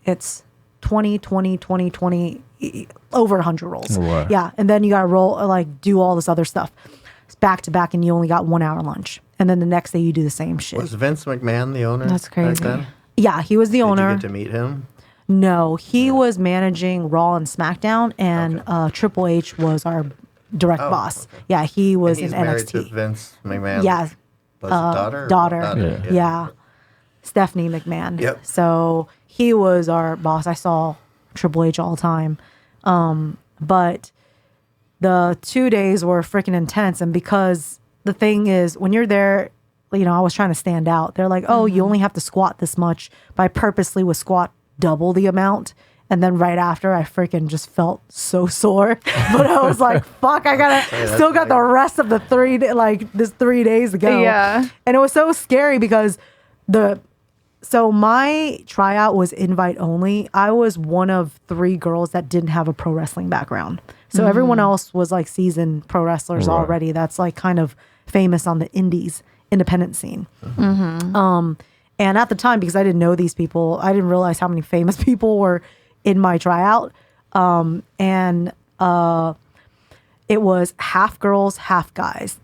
It's 20, 20, 20, 20, over 100 rolls. Right. Yeah. And then you got to roll, like do all this other stuff. It's back to back, and you only got 1 hour lunch. And then the next day you do the same shit. Was Vince McMahon the owner? That's crazy. Back then? Yeah, he was the owner. Did you get to meet him? No, he was managing Raw and SmackDown, and Triple H was our direct boss. Okay. Yeah, he was And he's in married NXT. to Vince McMahon. Yeah, daughter. Yeah. Stephanie McMahon. Yep. So he was our boss. I saw Triple H all the time. But the 2 days were freaking intense. And because the thing is, when you're there, I was trying to stand out. They're like, "Oh, you only have to squat this much." But I purposely would squat double the amount. And then right after, I freaking just felt so sore. But I was like, fuck, I still got the rest of the 3 days to go. Yeah. And it was so scary because so my tryout was invite only. I was one of 3 girls that didn't have a pro wrestling background. So everyone else was like seasoned pro wrestlers already. That's like kind of famous on the indies, independent scene. And at the time, because I didn't know these people, I didn't realize how many famous people were in my tryout. It was half girls, half guys.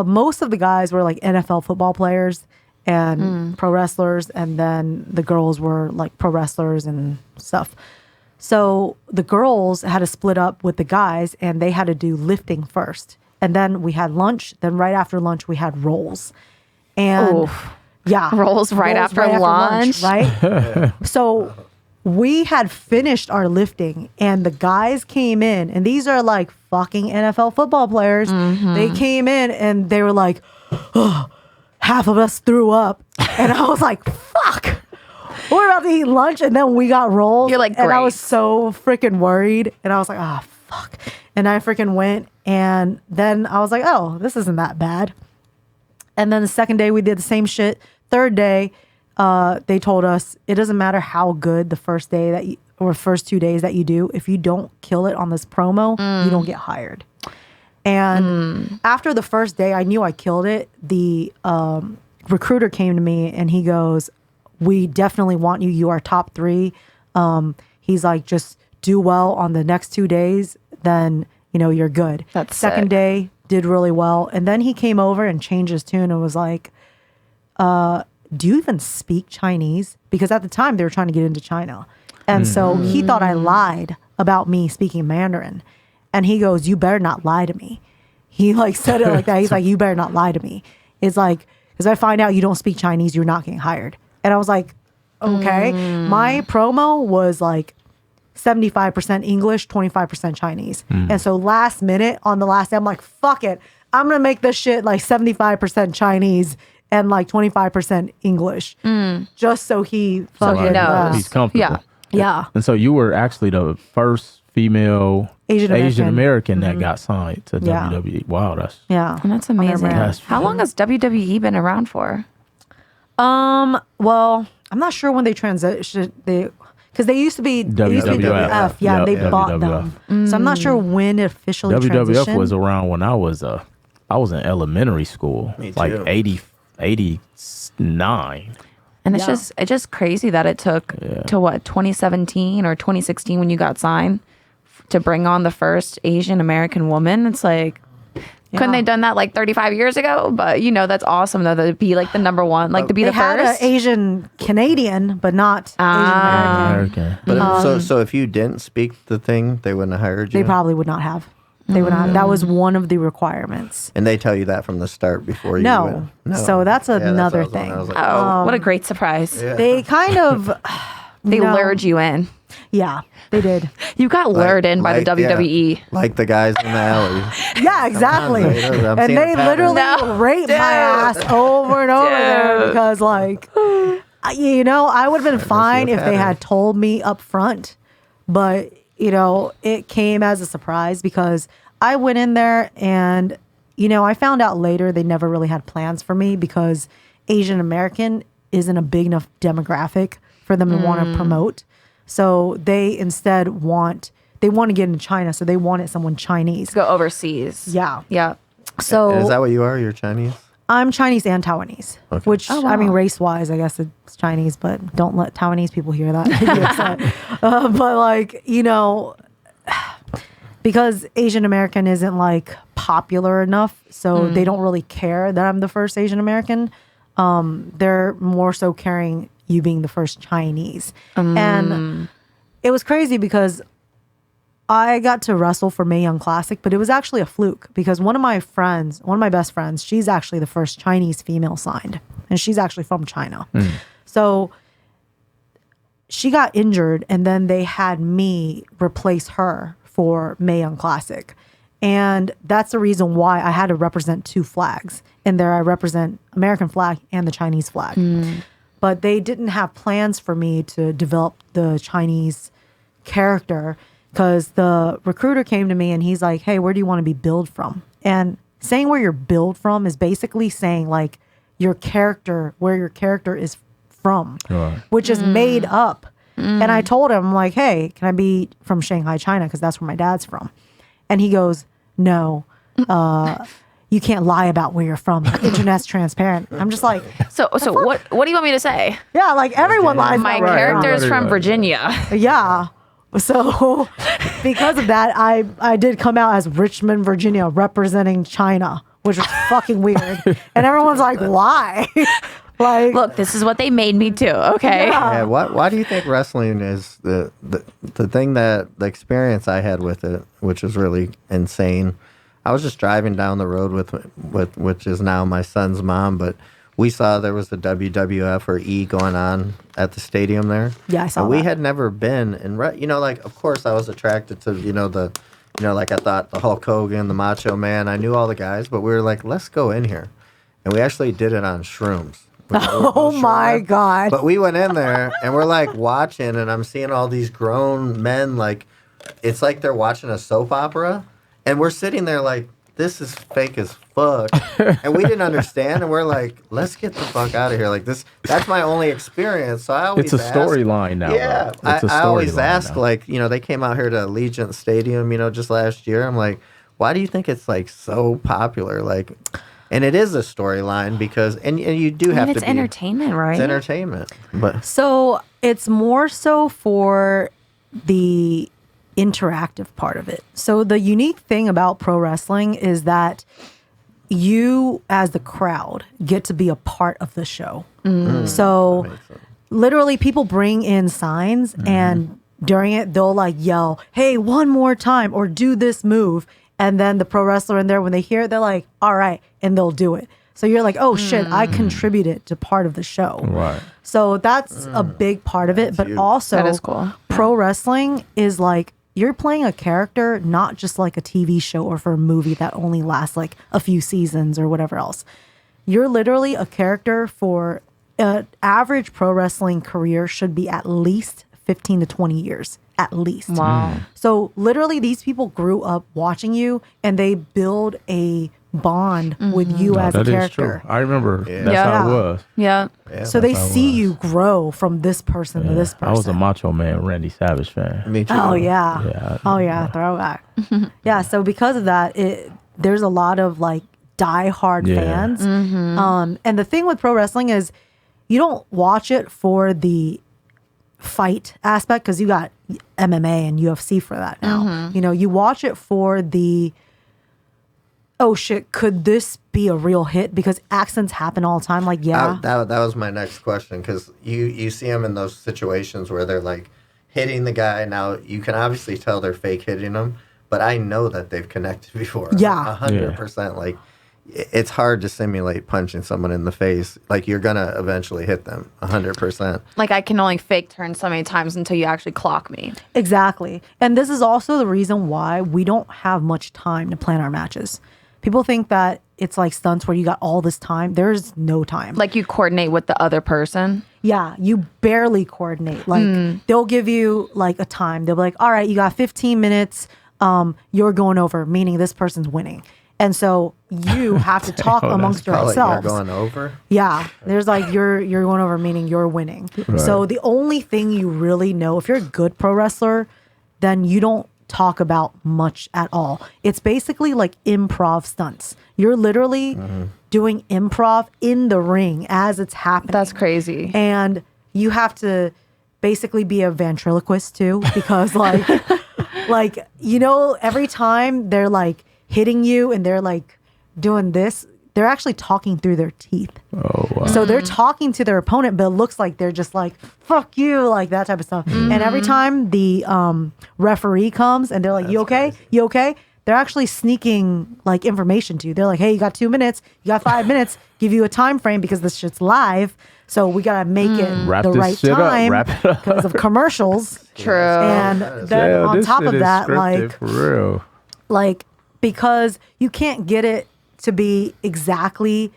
Most of the guys were like NFL football players and pro wrestlers, and then the girls were like pro wrestlers and stuff. So the girls had to split up with the guys, and they had to do lifting first. And then we had lunch. Then right after lunch, we had rolls. And Oof. yeah. Rolls right after lunch. Right? So we had finished our lifting, and the guys came in, and these are like fucking NFL football players. They came in and they were like, "Oh, half of us threw up." And I was like, fuck. We're about to eat lunch, and then we got rolls. You're like, and I great. was so freaking worried. And I was like, oh, fuck. And I freaking went, and then I was like, oh, this isn't that bad. And then the second day, we did the same shit. Third day, they told us it doesn't matter how good the first day or first 2 days that you do. If you don't kill it on this promo, you don't get hired. And after the first day, I knew I killed it. The recruiter came to me and he goes, "We definitely want you. You are top 3. He's like, just do well on the next 2 days, then you're good." That's second sick. day, did really well. And then he came over and changed his tune and was like, "Do you even speak Chinese?" Because at the time they were trying to get into China. And so he thought I lied about me speaking Mandarin. And he goes, "You better not lie to me." He like said it like that. He's like, "You better not lie to me." It's like, because I find out you don't speak Chinese, you're not getting hired. And I was like, okay. My promo was like 75% English, 25% Chinese. And so last minute on the last day, I'm like, fuck it. I'm going to make this shit like 75% Chinese and like 25% English, just so he So he fucking knows. He's comfortable. Yeah. Yeah. And so you were actually the first female Asian American that got signed to Yeah. WWE. Wow, that's Yeah. And that's amazing. brand. How long has WWE been around for? Well, I'm not sure when they transitioned. Because they used to be WWF. Yeah, Yep, they WWF. bought them. So I'm not sure when it officially WWF transitioned. was around when I was in elementary school, Me like too. 89. And it's just crazy that it took to what 2017 or 2016 when you got signed to bring on the first Asian American woman. It's like couldn't they done that like 35 years ago? But that's awesome though to be like the number one, like to be they the had first. an Asian Canadian, but not Asian American. American. But so if you didn't speak the thing, they wouldn't have hired you. They probably would not have. They would not. That was one of the requirements. And they tell you that from the start before you No. went. No. So that's Yeah, another what I was on. thing. I was like, Oh, what a great surprise! Yeah. They kind of They no. lured you in. Yeah, they did. You got lured in by the yeah, WWE. like the guys in the alley. Yeah, exactly. Zeda, I'm And seeing they a pattern. literally No. raped my ass over and over there because, like, I would have been fine if they pattern. had told me up front. But, it came as a surprise because I went in there and, I found out later they never really had plans for me because Asian American isn't a big enough demographic for them to want to promote. So they instead want to get into China. So they wanted someone Chinese. Go overseas. Yeah. Yeah. So Is that what you are? You're Chinese? I'm Chinese and Taiwanese, which I mean, race-wise, I guess it's Chinese, but don't let Taiwanese people hear that. They'd be upset. But like, because Asian American isn't like popular enough, so they don't really care that I'm the first Asian American. They're more so caring you being the first Chinese. And it was crazy because I got to wrestle for Mae Young Classic, but it was actually a fluke because one of my best friends, she's actually the first Chinese female signed, and she's actually from China. So she got injured, and then they had me replace her for Mae Young Classic. And that's the reason why I had to represent two flags. And there I represent American flag and the Chinese flag. But they didn't have plans for me to develop the Chinese character because the recruiter came to me and he's like, hey, where do you want to be billed from? And saying where you're billed from is basically saying like where your character is from, which is made up. And I told him like, hey, can I be from Shanghai, China? Because that's where my dad's from. And he goes, no, you can't lie about where you're from. The internet's transparent. I'm just like, So what do you want me to say? yeah, like everyone lies My about where they're from. character's from Virginia. Yeah. So because of that, I did come out as Richmond, Virginia, representing China, which was fucking weird. And everyone's like, why? Like, Look, this is what they made me do. Okay. Yeah. Why do you think wrestling is the thing that the experience I had with it, which was really insane? I was just driving down the road with which is now my son's mom, but we saw there was a WWF or E going on at the stadium there. Yeah, I saw and we that. had never been, and like of course I was attracted to like I thought the Hulk Hogan, the Macho Man. I knew all the guys, but we were like, let's go in here, and we actually did it on shrooms. oh my God. But we went in there and we're like watching, and I'm seeing all these grown men, like it's like they're watching a soap opera, and we're sitting there like, this is fake as fuck. And we didn't understand, and we're like, let's get the fuck out of here. Like that's my only experience. So I always It's a storyline now. Yeah. though. It's a I always storyline ask, now. like, they came out here to Allegiant Stadium, just last year. I'm like, why do you think it's like so popular? Like, and it is a storyline because, and you do have It's to be entertainment, right? It's entertainment, but So it's more so for the interactive part of it. So the unique thing about pro wrestling is that you, as the crowd, get to be a part of the show. So literally people bring in signs and during it, they'll like yell, hey, one more time or do this move. And then the pro wrestler in there, when they hear it, they're like, all right. And they'll do it. So you're like, oh shit, I contributed to part of the show. Right. So that's a big part of it. But huge. also, That is cool. pro wrestling is like you're playing a character, not just like a TV show or for a movie that only lasts like a few seasons or whatever else. you're literally a character for an average pro wrestling career should be at least 15 to 20 years, at least. Wow. So literally these people grew up watching you and they build a bond with you as a That is character. true. I remember that's Yeah. how it was. Yeah. So they That's how it see was. you grow from this person to this person. I was a Macho Man Randy Savage fan. Me too. Oh yeah. Yeah. Oh yeah, throwback. Yeah, so because of that, there's a lot of like diehard Yeah. fans. And the thing with pro wrestling is you don't watch it for the fight aspect because you got MMA and UFC for that now. You know, you watch it for the oh shit, could this be a real hit? Because accidents happen all the time. Like, yeah. That was my next question because you see them in those situations where they're like hitting the guy. Now you can obviously tell they're fake hitting them, but I know that they've connected before. Yeah. 100%. Like it's hard to simulate punching someone in the face. Like you're gonna eventually hit them 100%. Like I can only fake turn so many times until you actually clock me. Exactly. And this is also the reason why we don't have much time to plan our matches. People think that it's like stunts where you got all this time. There's no time. Like you coordinate with the other person. Yeah, you barely coordinate. Like they'll give you like a time. They'll be like, all right, you got 15 minutes. You're going over, meaning this person's winning. And so you have to talk amongst Call it yourselves. you're going over. Yeah, there's like you're going over, meaning you're winning. So the only thing you really know, if you're a good pro wrestler, then you don't talk about much at all. It's basically like improv stunts. You're literally doing improv in the ring as it's happening. That's crazy. And you have to basically be a ventriloquist too, because like, like, you know, every time they're like hitting you and they're like doing this, they're actually talking through their teeth. Oh, wow. So they're talking to their opponent, but it looks like they're just like, fuck you, like that type of stuff. And every time the referee comes and they're like, you okay? Crazy. You okay? They're actually sneaking like information to you. They're like, hey, you got 2 minutes, you got 5 minutes, give you a time frame because this shit's live. So we got to make it Wrap the this right shit up. time Wrap it up. because of commercials. True. And then Yeah, on this top shit of is that, scripted, like, for real. like because you can't get it to be exactly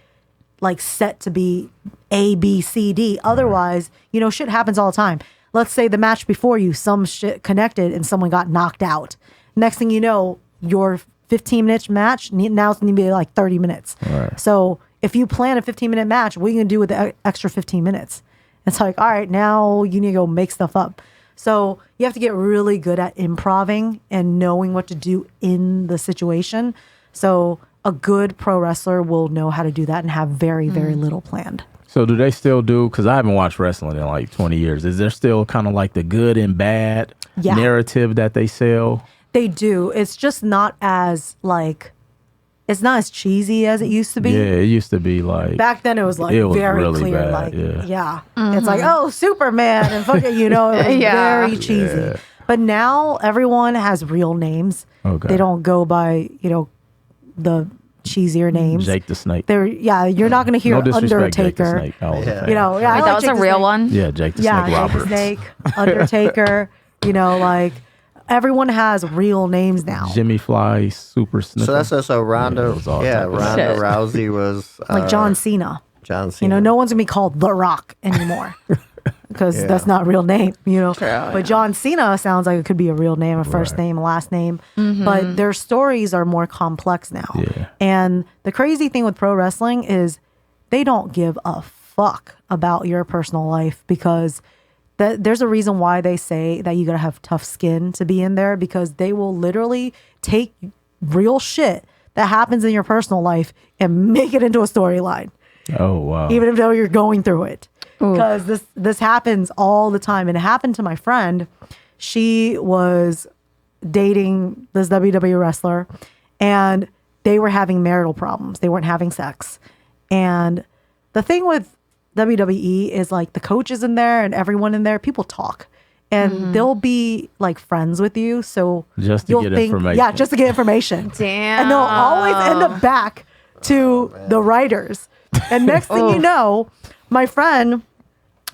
like set to be A, B, C, D. Otherwise, you know, shit happens all the time. Let's say the match before you, some shit connected and someone got knocked out. Next thing you know, your 15-minute match now it's going to be like 30 minutes. Right. So if you plan a 15-minute match, what are you going to do with the extra 15 minutes? It's like, all right, now you need to go make stuff up. So you have to get really good at improving and knowing what to do in the situation. So a good pro wrestler will know how to do that and have very, very little planned. So do they still do, because I haven't watched wrestling in like 20 years, is there still kind of like the good and bad narrative that they sell? They do. It's just not as like, it's not as cheesy as it used to be. Yeah, it used to be like, Back then it was like It was very really clear. bad, Like, yeah. It's like, oh, Superman and fucking, you know, it was Yeah. very cheesy. But now everyone has real names. Okay. They don't go by, you know, the cheesier names. Jake the Snake. You're not going to hear No disrespect, Jake the Undertaker. Snake. I was a Yeah. fan. You know, yeah, I Wait, like that was Jake a the real Snake. one? Yeah, Jake the Yeah, Snake Jake Roberts. the Snake, Undertaker. You know, like everyone has real names now. Jimmy Fly, Super Snooker. So that's so Ronda. Yeah, it was all Yeah, type of Ronda shit. Rousey was Like John Cena. John Cena. You know, no one's gonna be called The Rock anymore because Yeah. that's not a real name. You know, True, but John Cena sounds like it could be a real name, a first name, a last name. But their stories are more complex now. Yeah. And the crazy thing with pro wrestling is they don't give a fuck about your personal life because there's a reason why they say that you gotta have tough skin to be in there because they will literally take real shit that happens in your personal life and make it into a storyline, Oh, wow. even though you're going through it. Because this happens all the time. And it happened to my friend. She was dating this WWE wrestler and they were having marital problems. They weren't having sex. And the thing with WWE is like the coaches in there and everyone in there, people talk. And they'll be like friends with you. So Just to you'll get think, information. yeah, just to get information. Damn. And they'll always end up back to the writers. And next thing you know, my friend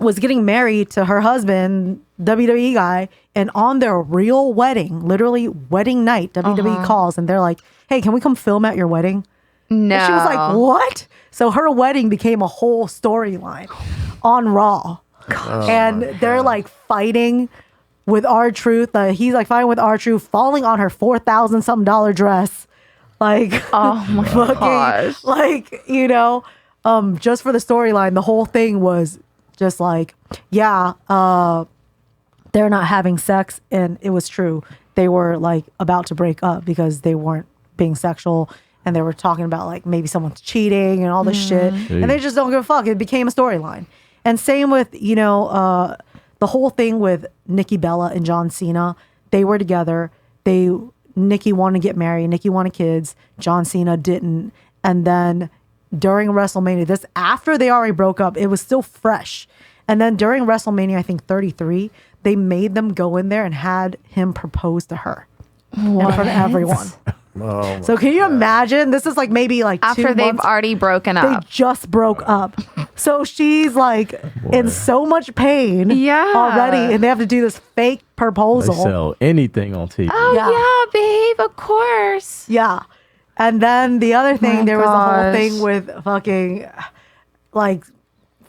was getting married to her husband, WWE guy, and on their real wedding, literally wedding night, WWE calls and they're like, hey, can we come film at your wedding? No. And she was like, what? So her wedding became a whole storyline on Raw. And they're like fighting with R-Truth. He's like fighting with R-Truth, falling on her $4,000 something dress. Like, Oh my gosh. like, you know, just for the storyline, the whole thing was just like, yeah, they're not having sex. And it was true. They were like about to break up because they weren't being sexual. And they were talking about like maybe someone's cheating and all this shit. And they just don't give a fuck. It became a storyline. And same with, you know, the whole thing with Nikki Bella and John Cena. They were together. Nikki wanted to get married. Nikki wanted kids. John Cena didn't. And then during WrestleMania, this after they already broke up, it was still fresh. And then during WrestleMania, I think 33, they made them go in there and had him propose to her in front of everyone. Oh, So can you imagine? This is like maybe like After 2 they've months. already broken They up. just broke up. So she's like in so much pain Yeah. already. And they have to do this fake They proposal. sell anything on TV. Oh yeah, babe, of course. Yeah. And then the other thing, My there was a whole gosh. thing with fucking like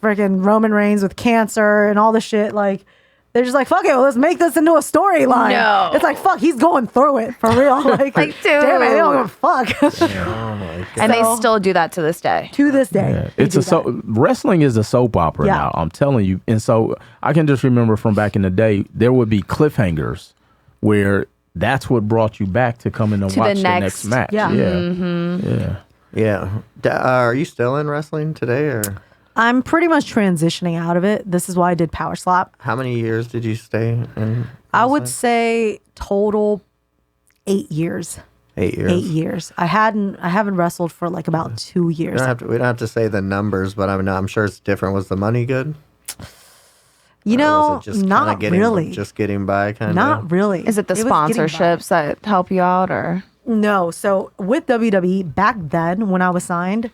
freaking Roman Reigns with cancer and all the shit. Like, they're just like, fuck it, well, let's make this into a storyline. No. It's like, fuck, he's going through it for real. Like, Like, damn it, they don't give a fuck. oh my God. And they So- still do that to this day. To this day. Yeah. they It's do a that. wrestling is a soap opera Yeah. now. I'm telling you. And so I can just remember from back in the day, there would be cliffhangers where that's what brought you back to come in and To the watch the next- next match. Yeah. Yeah. Yeah. Are you still in wrestling today, or I'm pretty much transitioning out of it. This is why I did Power Slap. how many years did you stay in? I would wrestling? say total 8 years. 8 years. 8 years. I haven't wrestled for like about 2 We years. don't have to say the numbers, but I'm sure it's different. Was the money good? You Or know, was it just kinda not really. Just getting by, kind of. Not really. Is it the was getting by. sponsorships that help you out, or No. So with WWE back then, when I was signed,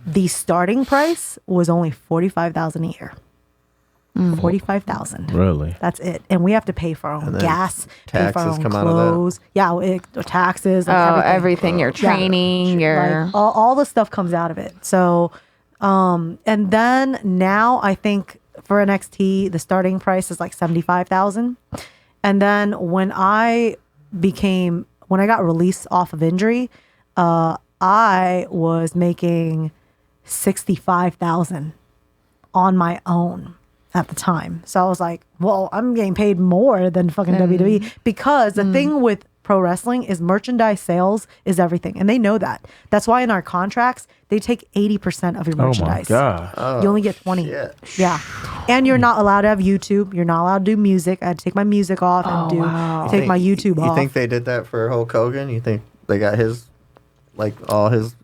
the starting price was only $45,000 a year. $45,000. Really? That's it, and we have to pay for our own then gas, pay for our taxes own come out of that? clothes. Yeah, taxes. Like oh, everything. everything, your training, your Like, all the stuff comes out of it. So, and then now I think for NXT the starting price is like 75,000, and then when I got released off of injury, I was making 65,000 on my own at the time. So I was like, well, I'm getting paid more than fucking WWE, because the thing with pro wrestling is merchandise sales is everything. And they know that. That's why in our contracts, they take 80% of your Oh my merchandise. God. You only get 20. shit. Yeah. And you're not allowed to have YouTube. You're not allowed to do music. I had to take my music off and take my YouTube You off. think they did that for Hulk Hogan? You think they got his, like, all his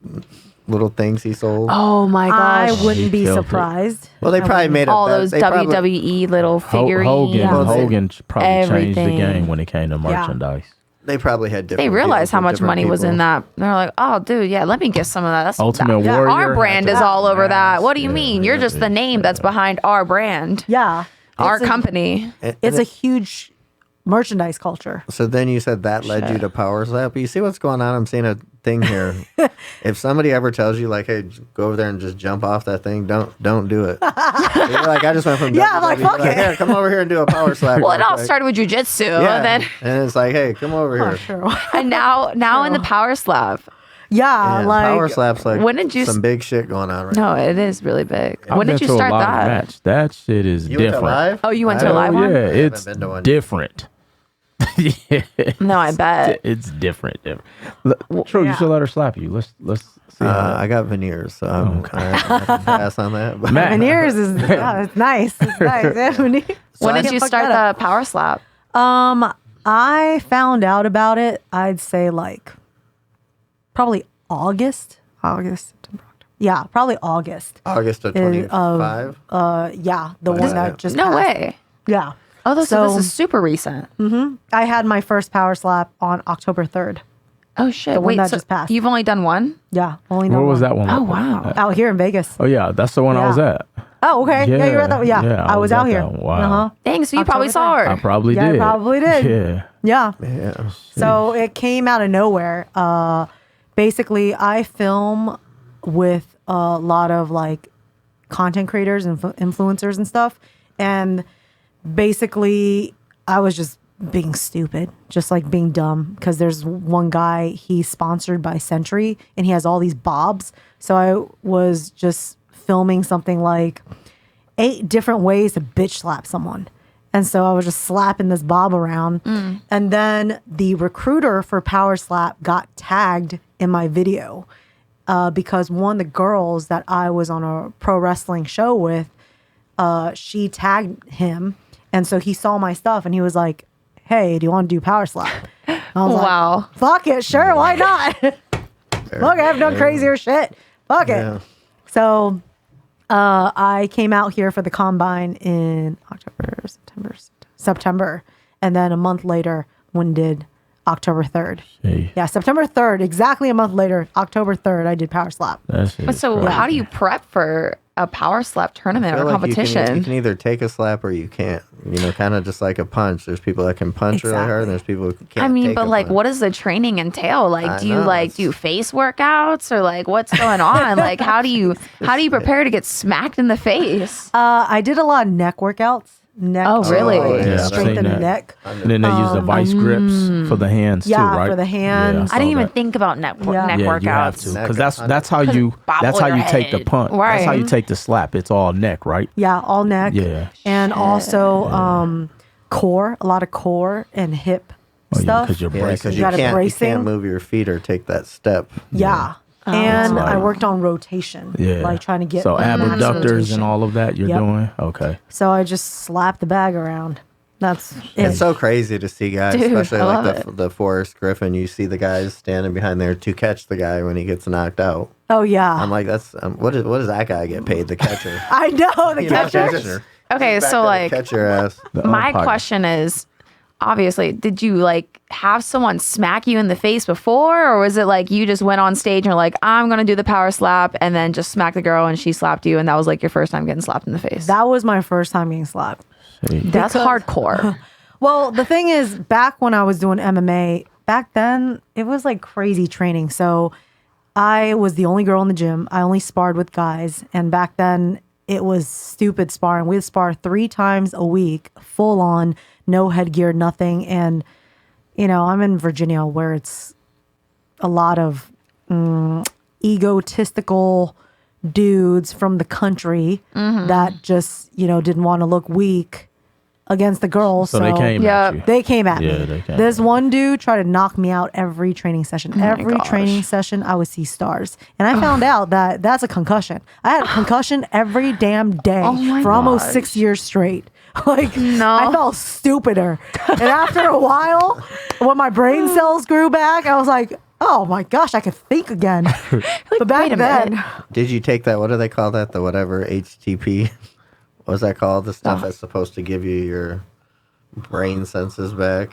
little things he sold? oh my I gosh, wouldn't be killed it. surprised. Well, they probably made it. all those they probably- WWE little figurines. Hogan probably changed Everything. the game when it came to merchandise. They probably had different. They realized deals how with much different money was in people. that. They're like, oh, dude, yeah, let me get some of that. That's Ultimate that- Warrior Our brand had is to- all over that. What do you Yeah, mean? You're yeah, just the name that's behind our brand, Yeah. our It's a- company. It's a huge merchandise culture. So then you said that led you to Power Slap. But you see what's going on? I'm seeing a thing here. If somebody ever tells you like, "Hey, go over there and just jump off that thing," don't do it. You're like, I just went from Yeah, I'm like, WWE, fuck it. Here, come over here and do a Power Slap. Well, it real all quick." started with jujitsu, Yeah, and then and it's like, hey, come over here. Sure. and now in the power slap. Yeah, Yeah, like Power Slap's like when did you some big shit going on right No, it is really big. I've When been did you to a start live that? Match. That shit is You went to different. live? Oh, you went to a I live haven't- one? Yeah, haven't it's been to one. different. Yeah. No, I bet. It's different. True, you should let her slap you. Let's see. I got veneers, so I can pass on that. But Matt, veneers is it's nice. It's nice. Yeah, veneers. When I did you fuck start that the power slap? I found out about it, I'd say like probably August, September, October. Yeah, probably August. August of 25. Yeah, the one that just No passed. way. Yeah. Oh, so So- this is super recent. I had my first power slap on October 3rd. Oh shit! The one Wait, that so just passed. you've only done one? Yeah, only where done was one. that one? Oh wow! Out here in Vegas. Oh yeah, that's the one I was Yeah. at. Oh, okay. Yeah, you were at that. Yeah, I was at out here. that one. Wow. Uh-huh. Dang, so you probably October saw her. I probably Yeah, I did. probably did. Yeah. Yeah. Yeah. So it came out of nowhere basically I film with a lot of like content creators and influencers and stuff. And basically I was just being stupid, just like being dumb. Because there's one guy, he's sponsored by Century and he has all these bobs. So I was just filming something like 8 different ways to bitch slap someone. And so I was just slapping this bob around. And then the recruiter for Power Slap got tagged in my video because one of the girls that I was on a pro wrestling show with, she tagged him. And so he saw my stuff and he was like, hey, do you want to do Power Slap? I was like, fuck it, sure, why not? Look, I've done crazier shit. Fuck it. So I came out here for the Combine in September. And then a month later, one did October 3rd. Hey. Yeah, September 3rd, exactly a month later, October 3rd, I did Power Slap. So how do you prep for a Power Slap tournament or competition? You can either take a slap or you can't. Kind of just like a punch. There's people that can punch really hard, and there's people who can't. I mean, but like, what does the training entail? Like, do you do face workouts or like what's going on? Like, how do you prepare to get smacked in the face? I did a lot of neck workouts. Really? Strengthen the neck. And then they use the vice grips for the hands too, right? For the hands. I didn't even think about neck workouts. Because that's how you take the punch. Right. That's how you take the slap. It's all neck, right? Yeah, all neck. Yeah. And also core, a lot of core and hip stuff. Because you're bracing. You can't move your feet or take that step. Yeah. And I worked on rotation, like trying to get abductors and all of that you're doing. Okay. So I just slapped the bag around. It's so crazy to see guys, especially like the Forrest Griffin. You see the guys standing behind there to catch the guy when he gets knocked out. Oh yeah. I'm like, that's what does that guy get paid? The catcher. I know the catcher. Okay, so like, catch your ass. My question is, obviously, did you like have someone smack you in the face before, or was it like you just went on stage and you're like, I'm gonna do the power slap, and then just smack the girl and she slapped you, and that was like your first time getting slapped in the face? That was my first time getting slapped. That's hardcore. Well, the thing is, back when I was doing MMA, back then it was like crazy training. So I was the only girl in the gym. I only sparred with guys, and back then it was stupid sparring. We'd spar 3 times a week, full on, no headgear, nothing. And, I'm in Virginia where it's a lot of egotistical dudes from the country that just, didn't want to look weak against the girls. So they came at you. They came at me. This one dude tried to knock me out every training session. Every training session, I would see stars. And I found out that that's a concussion. I had a concussion every damn day for almost 6 years straight. I felt stupider. And after a while, when my brain cells grew back, I was like, oh my gosh, I could think again. But back then. Did you take that? What do they call that? The whatever HTP? What's that called? The stuff that's supposed to give you your brain senses back.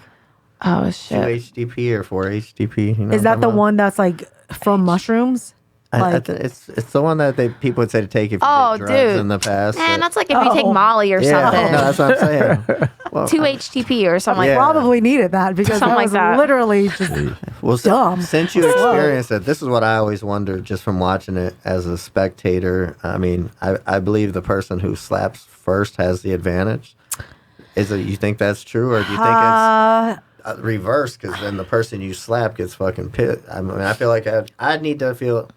Oh shit. 2 HTP or 4 HTP? Is that the one that's like from mushrooms? It's the one that people would say to take if you did drugs in the past. Man, that's like if you take Molly or something. No, that's what I'm saying. Well, 2 HTP or something like that. Probably needed that because that was literally just dumb. Since you experienced it, this is what I always wondered just from watching it as a spectator. I mean, I believe the person who slaps first has the advantage. You think that's true, or do you think it's reverse? Because then the person you slap gets fucking pissed. I mean, I feel like I'd need to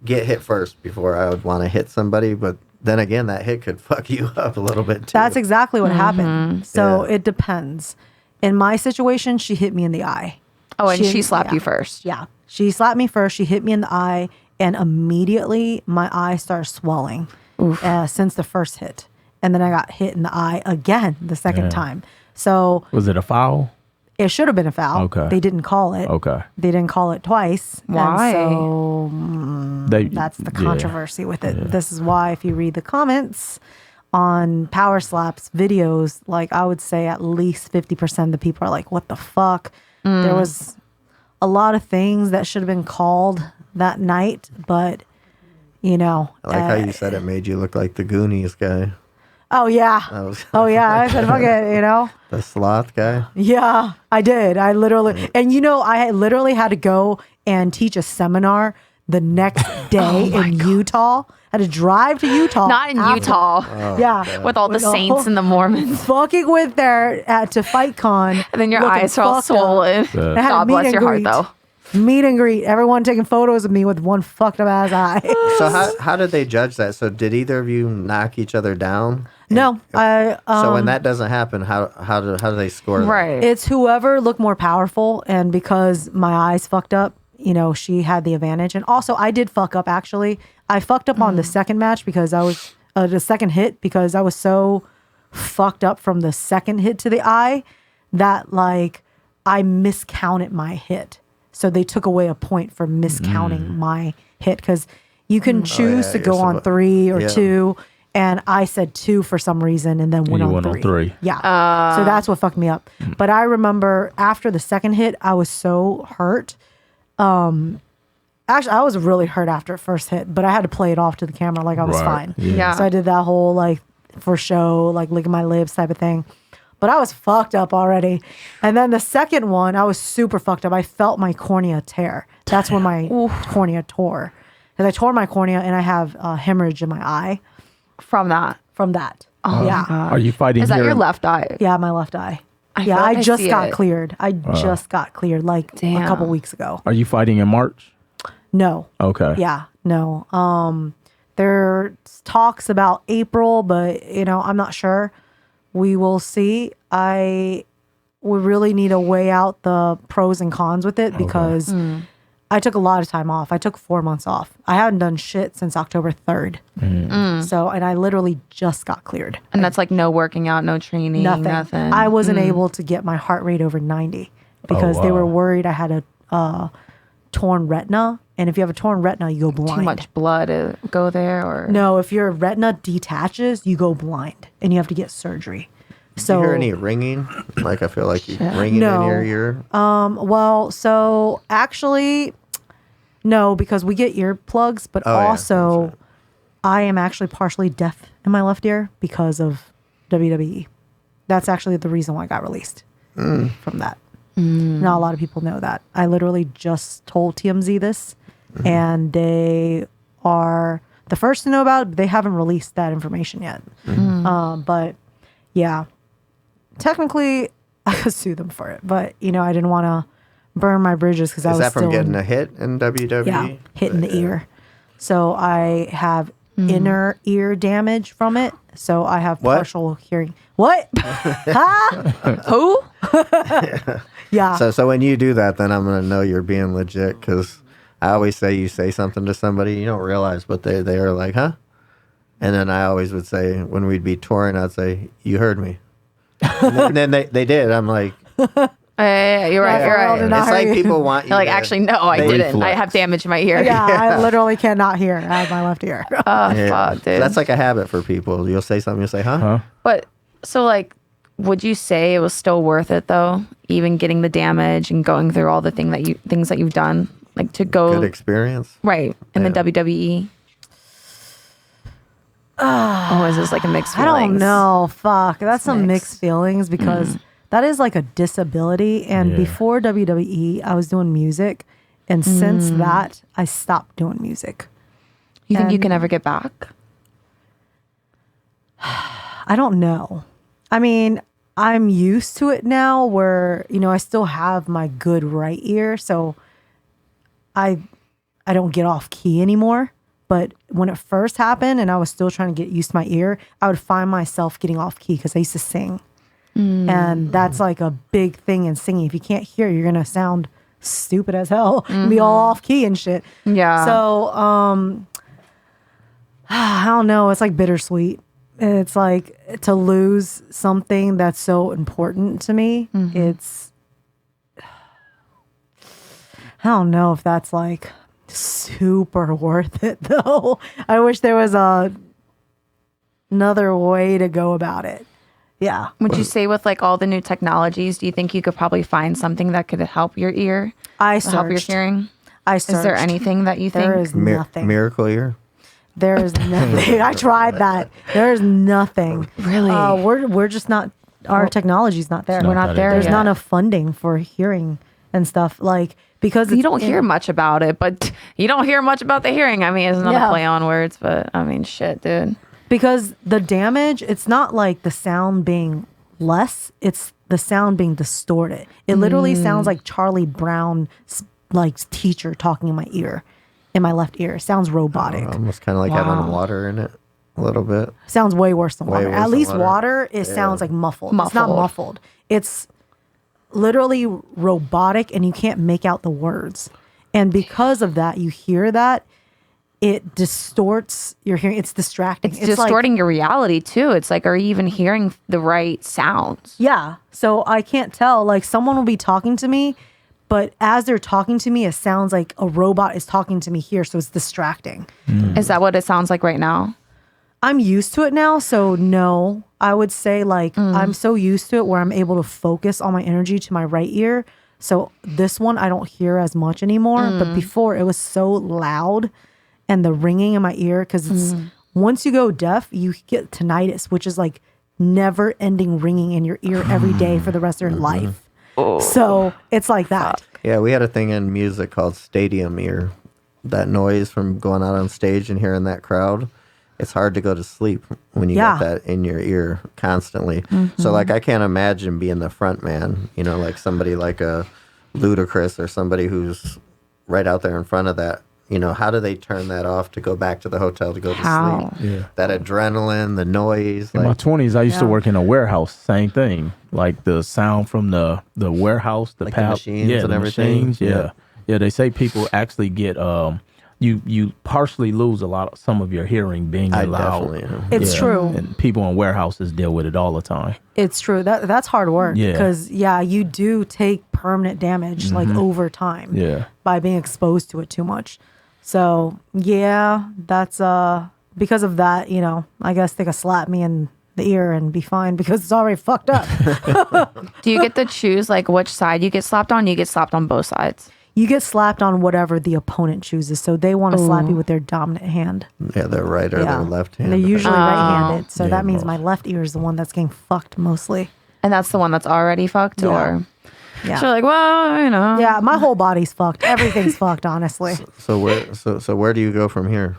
get hit first before I would want to hit somebody, but then again, that hit could fuck you up a little bit too. That's exactly what happened. So it depends. In my situation, she hit me in the eye. Oh, and she slapped you first. Yeah. She slapped me first. She hit me in the eye, and immediately my eye started swelling since the first hit. And then I got hit in the eye again the second time. So was it a foul? It should have been a foul. Okay. They didn't call it. Okay. They didn't call it twice. Why? And so that's the controversy with it. Yeah. This is why if you read the comments on Power Slaps videos, like I would say at least 50% of the people are like, what the fuck? There was a lot of things that should have been called that night, but I like how you said it made you look like the Goonies guy. Oh yeah. Oh yeah. I said, fuck it, The sloth guy. Yeah, I did. I literally, and I literally had to go and teach a seminar the next day in Utah. I had to drive to Utah. Not in Utah. Yeah. With all the saints and the Mormons. Fucking went there to FightCon. And then your looking eyes are all fucked up. swollen. I had God a meet bless and your heart, greet. though. Meet and greet. Everyone taking photos of me with one fucked up ass eye. So how did they judge that? So did either of you knock each other down? No, So when that doesn't happen, how do they score? That? Right. it's whoever looked more powerful, and because my eyes fucked up, she had the advantage. And also, I did fuck up. Actually, I fucked up on the second match because I was the second hit because I was so fucked up from the second hit to the eye that like I miscounted my hit. So they took away a point for miscounting my hit because you can choose to go on 3 or 2. And I said 2 for some reason and then went on 3. Yeah. So that's what fucked me up. But I remember after the second hit, I was so hurt. Actually, I was really hurt after the first hit, but I had to play it off to the camera like I was fine. Yeah. So I did that whole like for show, like licking my lips type of thing. But I was fucked up already. And then the second one, I was super fucked up. I felt my cornea tear. That's when my cornea tore. Because I tore my cornea and I have a hemorrhage in my eye. From that. Oh, yeah. Are you fighting Is that here? your left eye? Yeah, my left eye. feel like I I just see got it. cleared. I just got cleared like a Damn. couple weeks ago. Are you fighting in March? No. Okay. Yeah, no. There's talks about April, but I'm not sure. We will see. We really need to weigh out the pros and cons with it because I took a lot of time off. I took 4 months off. I haven't done shit since October 3rd. So, and I literally just got cleared. And that's like no working out, no training, nothing. I wasn't able to get my heart rate over 90 because they were worried I had a torn retina. And if you have a torn retina, you go blind. Too much blood to go there, or No, if your retina detaches, you go blind and you have to get surgery. So, do you hear any ringing? Like I feel like you ringing in your ear. well, so actually, no, because we get earplugs, but also I am actually partially deaf in my left ear because of WWE. That's actually the reason why I got released from that. Not a lot of people know that. I literally just told TMZ this, and they are the first to know about it, but they haven't released that information yet. But yeah, technically I could sue them for it, but I didn't want to burn my bridges because I was Is that from still getting a hit in WWE? yeah, hit in the ear. So I have inner ear damage from it. So I have partial hearing. What? Huh? who? Yeah. So when you do that, then I'm gonna know you're being legit because I always say you say something to somebody you don't realize, but they are like, huh? And then I always would say when we'd be touring, I'd say, "You heard me," and then they did. I'm like, You're right. You're right. Did not it's hear like you. people want you. You're like, to- actually, no, I they didn't. I reflex. have damage in my ear. Yeah, I literally cannot hear out of my left ear. Oh, Yeah. fuck, dude. So that's like a habit for people. You'll say something, you'll say, huh? But so like, would you say it was still worth it though? Even getting the damage and going through all the things that you've done, like to go Good experience. right in the WWE. Oh, is this like a mixed I feelings? don't know. Fuck. That's some mixed. mixed feelings because that is like a disability. And before WWE, I was doing music. And since that, I stopped doing music. You think you can ever get back? I don't know. I mean, I'm used to it now where, I still have my good right ear. So I don't get off key anymore. But when it first happened and I was still trying to get used to my ear, I would find myself getting off key because I used to sing. And that's like a big thing in singing. If you can't hear, you're going to sound stupid as hell and be all off key and shit. Yeah. So, I don't know. It's like bittersweet. It's like to lose something that's so important to me. It's, I don't know if that's like super worth it though. I wish there was another way to go about it. Yeah. Would you say with like all the new technologies, do you think you could probably find something that could help your ear? I Help your searched. hearing? I Is there searched. anything that you think? There is nothing. Miracle ear. There's nothing. I tried that. There's nothing. Really? We're just not. Our technology's not there. We're not there There's yet. not enough funding for hearing and stuff because You don't hear much about it, but you don't hear much about the hearing. I mean, it's not Yeah. a play on words, but I mean, shit, dude. because the damage. It's not like the sound being less. It's the sound being distorted. It literally sounds like Charlie Brown, like teacher talking in my ear, in my left ear. It sounds robotic. Almost kind of like having water in it a little bit. Sounds way worse than Way water. worse At than least water. water, it sounds like muffled. It's not Muffled. muffled. It's literally robotic and you can't make out the words. And because of that, you hear that, it distorts your hearing. It's distracting. It's distorting your reality too. It's like, are you even hearing the right sounds? Yeah. So I can't tell. Like someone will be talking to me, but as they're talking to me, it sounds like a robot is talking to me here. So it's distracting. Is that what it sounds like right now? I'm used to it now. So no, I would say like I'm so used to it where I'm able to focus all my energy to my right ear. So this one I don't hear as much anymore. But before it was so loud and the ringing in my ear because it's once you go deaf, you get tinnitus, which is like never ending ringing in your ear every day for the rest of your life. So it's like that. Yeah, we had a thing in music called stadium ear. That noise from going out on stage and hearing that crowd. It's hard to go to sleep when you Yeah. get that in your ear constantly. So like I can't imagine being the front man, you know, like somebody like a Ludacris or somebody who's right out there in front of that. You know, how do they turn that off to go back to the hotel to go to How? sleep? Yeah. That adrenaline, the noise. In my Like, 20s, I used to Yeah. work in a warehouse. Same thing, like the sound from the warehouse, the Like the machines and the everything? machines, yeah, yeah. They say people actually get you partially lose some of your hearing being I loud. definitely am. It's true. And people in warehouses deal with it all the time. It's true. That's hard work. Yeah. Because you do take permanent damage like over time. Yeah. By being exposed to it too much. So yeah, that's because of that, you know, I guess they could slap me in the ear and be fine because it's already fucked up. Do you get to choose like which side you get slapped on? You get slapped on both sides. You get slapped on whatever the opponent chooses. So they want to slap you with their dominant hand. Yeah, their right or their left hand. And they're usually right-handed. So Yeah, that means both. my left ear is the one that's getting fucked mostly. And that's the one that's already fucked, or Yeah. so you're like, well, you know. Yeah, my whole body's fucked. Everything's fucked, honestly. So where do you go from here?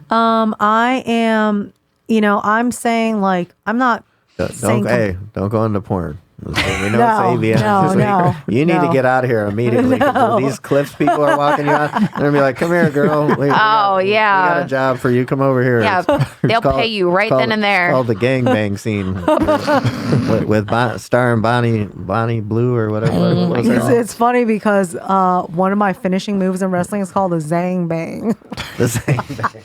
I am, you know, I'm saying like I'm not saying Don't go into porn. We know No, it's ABS. no, This no, week. You need no. to get out of here immediately. 'Cause these clips people are walking you on. They're gonna be like, "Come here, girl. We got yeah. a job for you. Come over here." Yeah, they'll pay you right then and there. It's called the gangbang scene with starring Bonnie Blue or whatever. What was it? It's funny because one of my finishing moves in wrestling is called a Zhang Bang. The gangbang.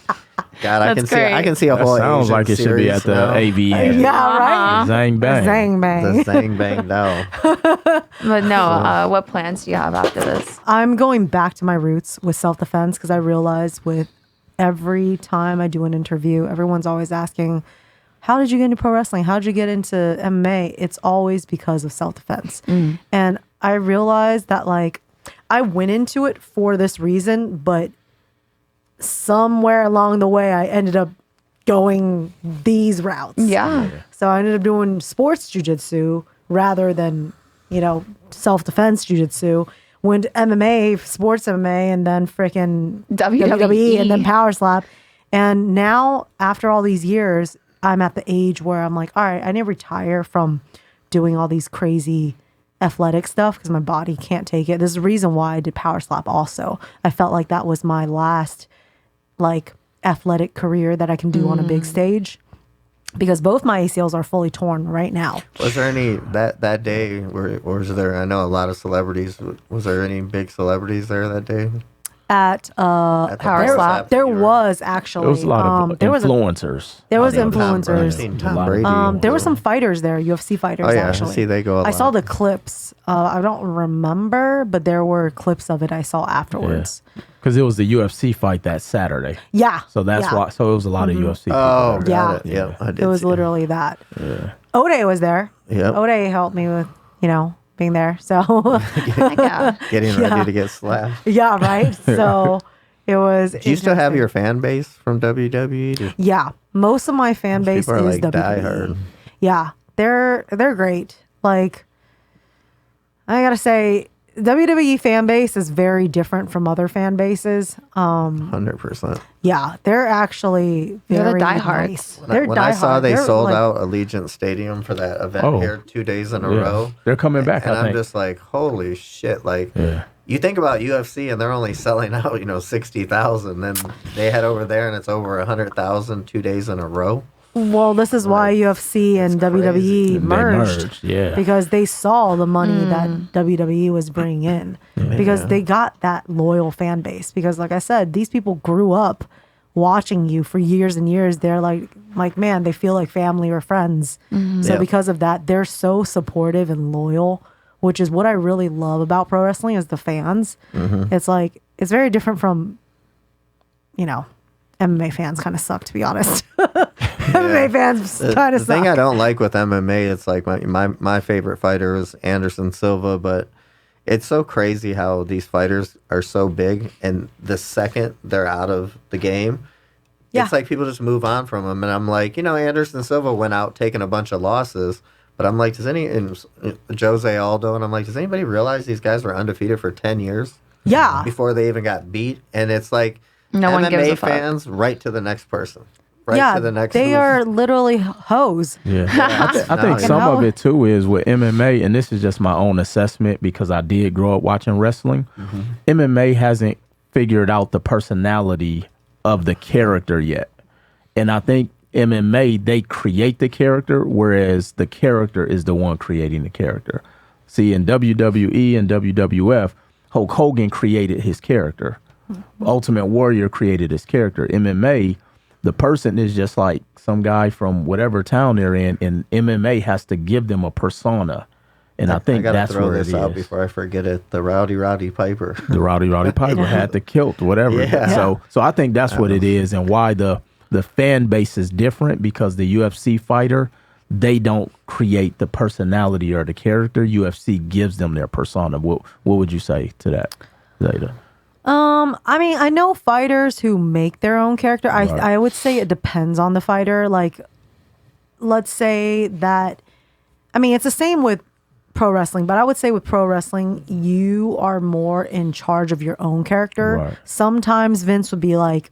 God, I That's can see a That whole. sounds Asian like it should be series at the now. AVN. Yeah, right. Zang bang. Zhang Bang. The Zang Bang now. But no, what plans do you have after this? I'm going back to my roots with self-defense because I realize with every time I do an interview, everyone's always asking, how did you get into pro wrestling? How did you get into MMA? It's always because of self-defense. And I realized that like I went into it for this reason, but somewhere along the way, I ended up going these routes. Yeah. So I ended up doing sports jiu-jitsu rather than, you know, self-defense jiu-jitsu. Went to MMA, sports MMA, and then freaking WWE, and then power slap. And now, after all these years, I'm at the age where I'm like, all right, I need to retire from doing all these crazy athletic stuff because my body can't take it. There's a reason why I did power slap also. I felt like that was my last like athletic career that I can do on a big stage because both my ACLs are fully torn right now. Was there any that day? Or was there? I know a lot of celebrities. Was there any big celebrities there that day? At At the Power slap. there you were- was actually There was a lot of there was influencers. there was Tom influencers. Brady. Seen Tom Brady. There were some fighters there, UFC fighters. Oh, yeah, I actually. see they go a I lot. saw the clips. I don't remember, but there were clips of it I saw afterwards. Because it was the UFC fight that Saturday. Yeah. So that's yeah. why. So it was a lot of UFC people. Oh, there. got Yeah. it. Yeah, I did. It was see literally that. Ode was there. Yep. Ode helped me with, you know, being there. So Yeah. getting ready to get slapped. yeah, right. So It was. Do you still have your fan base from WWE? Yeah, most of my fan base People are is like WWE. diehard. Yeah, they're great. Like, I gotta say, WWE fan base is very different from other fan bases. 100%. Yeah, they're actually They're the very diehards. nice. They're When I saw diehard. they They're sold like- out Allegiant Stadium for that event here 2 days in a row. They're coming back, and I I'm think. just like, holy shit! Like, you think about UFC and they're only selling out, 60,000. Then they head over there and it's over 100,000 2 days in a row. Well, this is why UFC and crazy. WWE merged. Yeah. Because they saw the money that WWE was bringing in. Because they got that loyal fan base. Because, like I said, these people grew up watching you for years and years. They're like man, they feel like family or friends. So because of that, they're so supportive and loyal, which is what I really love about pro wrestling is the fans. It's like, it's very different from, MMA fans kind of suck, to be honest. MMA fans kind of The suck. thing I don't like with MMA, it's like my favorite fighter is Anderson Silva, but it's so crazy how these fighters are so big, and the second they're out of the game, it's like people just move on from them. And I'm like, Anderson Silva went out taking a bunch of losses, but I'm like, Jose Aldo, and I'm like, does anybody realize these guys were undefeated for 10 years? Yeah. Before they even got beat? And it's like, No one gives MMA a fuck. fans, right to the next person. Right to the next they move. are literally hoes. Yeah, I think No, some hell. of it too is with MMA, and this is just my own assessment because I did grow up watching wrestling. MMA hasn't figured out the personality of the character yet, and I think MMA they create the character, whereas the character is the one creating the character. See, in WWE and WWF, Hulk Hogan created his character. Ultimate Warrior created his character. MMA, the person is just like some guy from whatever town they're in, and MMA has to give them a persona. And I think gotta that's throw where this it out is. before I forget it. The Rowdy Piper. The Rowdy Piper had the kilt, whatever. Yeah. So I think that's what it is, and why the fan base is different, because the UFC fighter, they don't create the personality or the character. UFC gives them their persona. What would you say to that, Zeda? I mean, I know fighters who make their own character. I would say it depends on the fighter. Like, let's say that, I mean, it's the same with pro wrestling, but I would say with pro wrestling, you are more in charge of your own character. Right. Sometimes Vince would be like,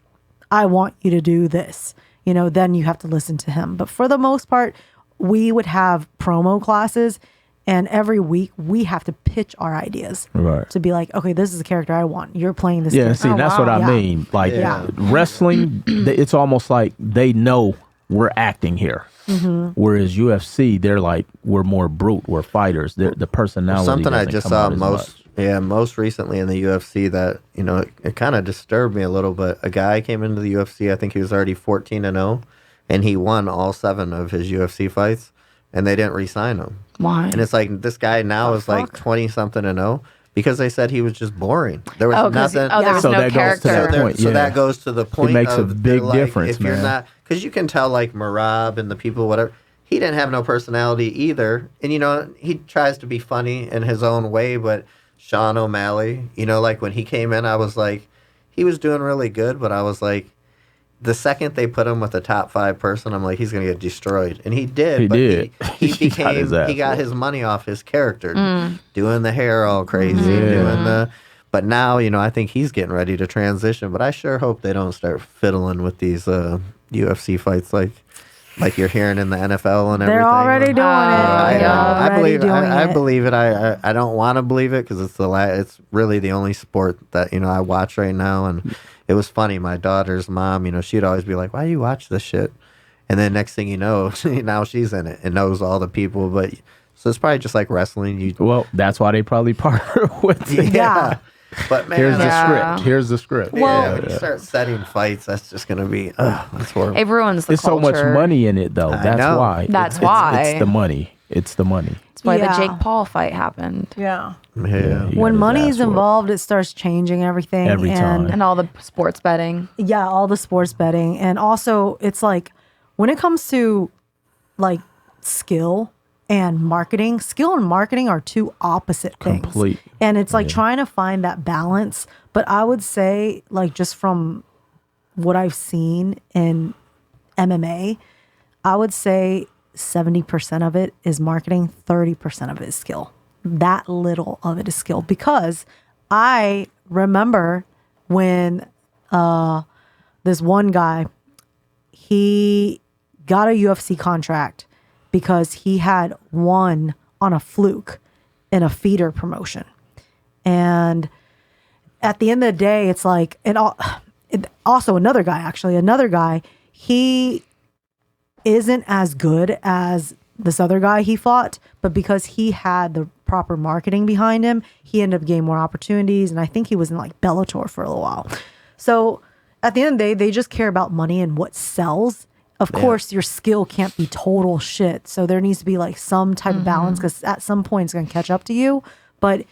I want you to do this, then you have to listen to him. But for the most part, we would have promo classes, and every week we have to pitch our ideas to be like, okay, this is the character I want. You're playing this. Yeah, character. see, that's what I mean. Like wrestling, it's almost like they know we're acting here. Whereas UFC, they're like, we're more brute. We're fighters. The personality. Something I doesn't just come saw out as much. most recently in the UFC that, it kind of disturbed me a little bit. A guy came into the UFC, I think he was already 14-0, and he won all 7 of his UFC fights, and they didn't re-sign him. Why? And it's like, this guy now is like 20-something-0 because they said he was just boring. There was nothing. there was So no that goes to character. that point. So that goes to the point. It makes a of big they're like, difference, if you're man. not, because you can tell like Marab and the people, whatever. He didn't have no personality either, and he tries to be funny in his own way. But Sean O'Malley, like when he came in, I was like, he was doing really good, but I was like, the second they put him with a top 5 person, I'm like, he's gonna get destroyed, and he did. He but did. He He got his money off his character, doing the hair all crazy, doing the. But now, I think he's getting ready to transition. But I sure hope they don't start fiddling with these UFC fights like you're hearing in the NFL and everything. They're already doing it. I believe. I it. believe it. I don't want to believe it because it's really the only sport that I watch right now. And it was funny. My daughter's mom, she'd always be like, "Why do you watch this shit?" And then next thing you know, now she's in it and knows all the people. But so it's probably just like wrestling. Well, that's why they probably partner with it. Yeah. But man, Here's the Yeah. script. Here's the script. when you start setting fights, that's just gonna be that's horrible. It ruins the There's so much culture. money in it, though. That's know. why. That's why. It's the money. It's the money. That's why Yeah. the Jake Paul fight happened. Yeah. Yeah. You When got his money's ass whooped. involved, it starts changing everything. Every time. And all the sports betting. Yeah, all the sports betting. And also, it's like when it comes to like skill and marketing. Skill and marketing are two opposite things. Complete. And it's like trying to find that balance. But I would say, like, just from what I've seen in MMA, I would say 70% of it is marketing, 30% of it is skill. That little of it is skill. Because I remember when this one guy, he got a UFC contract because he had won on a fluke in a feeder promotion. And at the end of the day, it's like, also another guy, he isn't as good as this other guy he fought, but because he had the proper marketing behind him, he ended up getting more opportunities. And I think he was in like Bellator for a little while. So at the end of the day, they just care about money and what sells. Of course, your skill can't be total shit. So there needs to be like some type of balance, because at some point it's going to catch up to you. But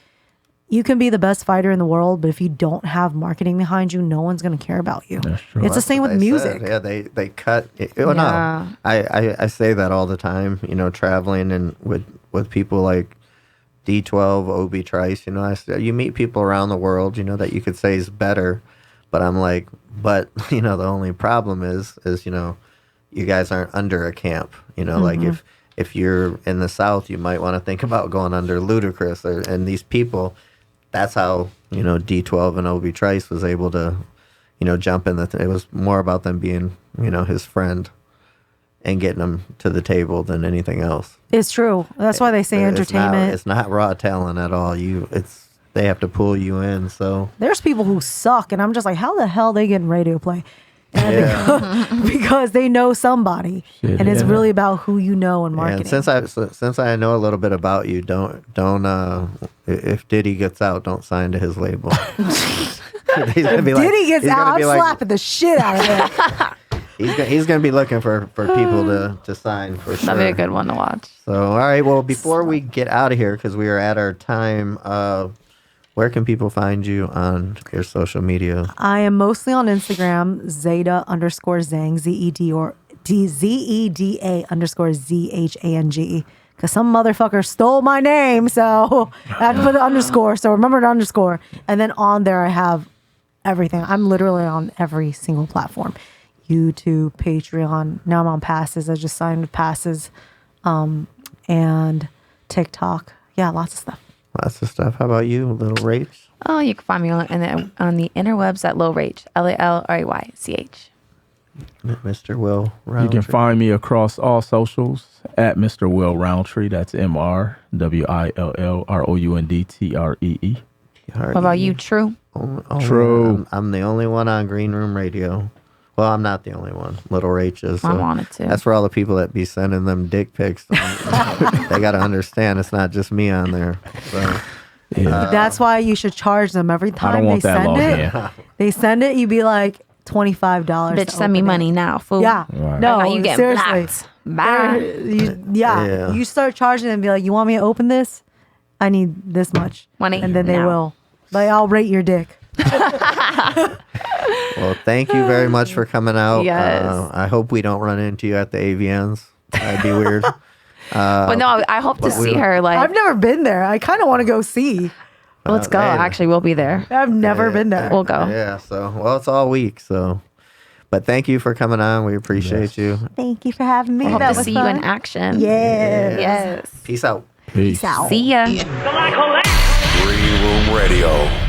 you can be the best fighter in the world, but if you don't have marketing behind you, no one's going to care about you. That's true. It's the same with music. Yeah, they cut. No, I say that all the time. You know, traveling and with people like D12, Obi Trice. You know, you meet people around the world. You know, that you could say is better, but I'm like, you know, the only problem is you know, you guys aren't under a camp. You know, like if you're in the South, you might want to think about going under Ludacris and these people. That's how, you know, D12 and Obi Trice was able to, you know, jump in. It was more about them being, you know, his friend and getting him to the table than anything else. It's true. That's why they say entertainment. It's not raw talent at all. They have to pull you in. So there's people who suck, and I'm just like, how the hell they getting radio play? Because they know somebody. Shit, and it's really about who you know and marketing. And since I know a little bit about you, don't if Diddy gets out, don't sign to his label. Diddy gets out, I'm slapping the shit out of him. He's gonna be looking for people to sign for sure. That'd be a good one to watch. So all right, well, before we get out of here, because we are at our time, where can people find you on your social media? I am mostly on Instagram, Zeda_Zhang, ZEDA_ZHANG. Because some motherfucker stole my name, so I had to put an underscore. So remember the underscore. And then on there, I have everything. I'm literally on every single platform. YouTube, Patreon. Now I'm on Passes. I just signed with Passes. And TikTok. Yeah, lots of stuff. Lots of stuff. How about you, Little Rach? Oh, you can find me on the interwebs at Low Rach, LALRAYCH. Mr. Will Roundtree. You can find me across all socials at Mr. Will Roundtree. That's MRWILLROUNDTREE. What about you, True? True. I'm the only one on Green Room Radio. Well, I'm not the only one. Little Rach is. I wanted to. That's for all the people that be sending them dick pics. They got to understand it's not just me on there. So, that's why you should charge them every time they send it. They send it, you be like $25. Bitch, send me money now, fool. Yeah. Right. No, you get seriously. Bye. You start charging them and be like, you want me to open this? I need this much Money. And then they now. will. Like, I'll rate your dick. Well, thank you very much for coming out. Yes. I hope we don't run into you at the AVNs. That'd be weird. But no, I hope to see her. Like, I've never been there. I kind of want to go see. let's go. Actually, we'll be there. I've never been there. We'll go. Yeah. So, well, it's all week. So, but thank you for coming on. We appreciate you. Thank you for having me. I hope That to was see fun. you in action. Yes. Yes. Peace out. Peace Out. See ya. Green Room Radio.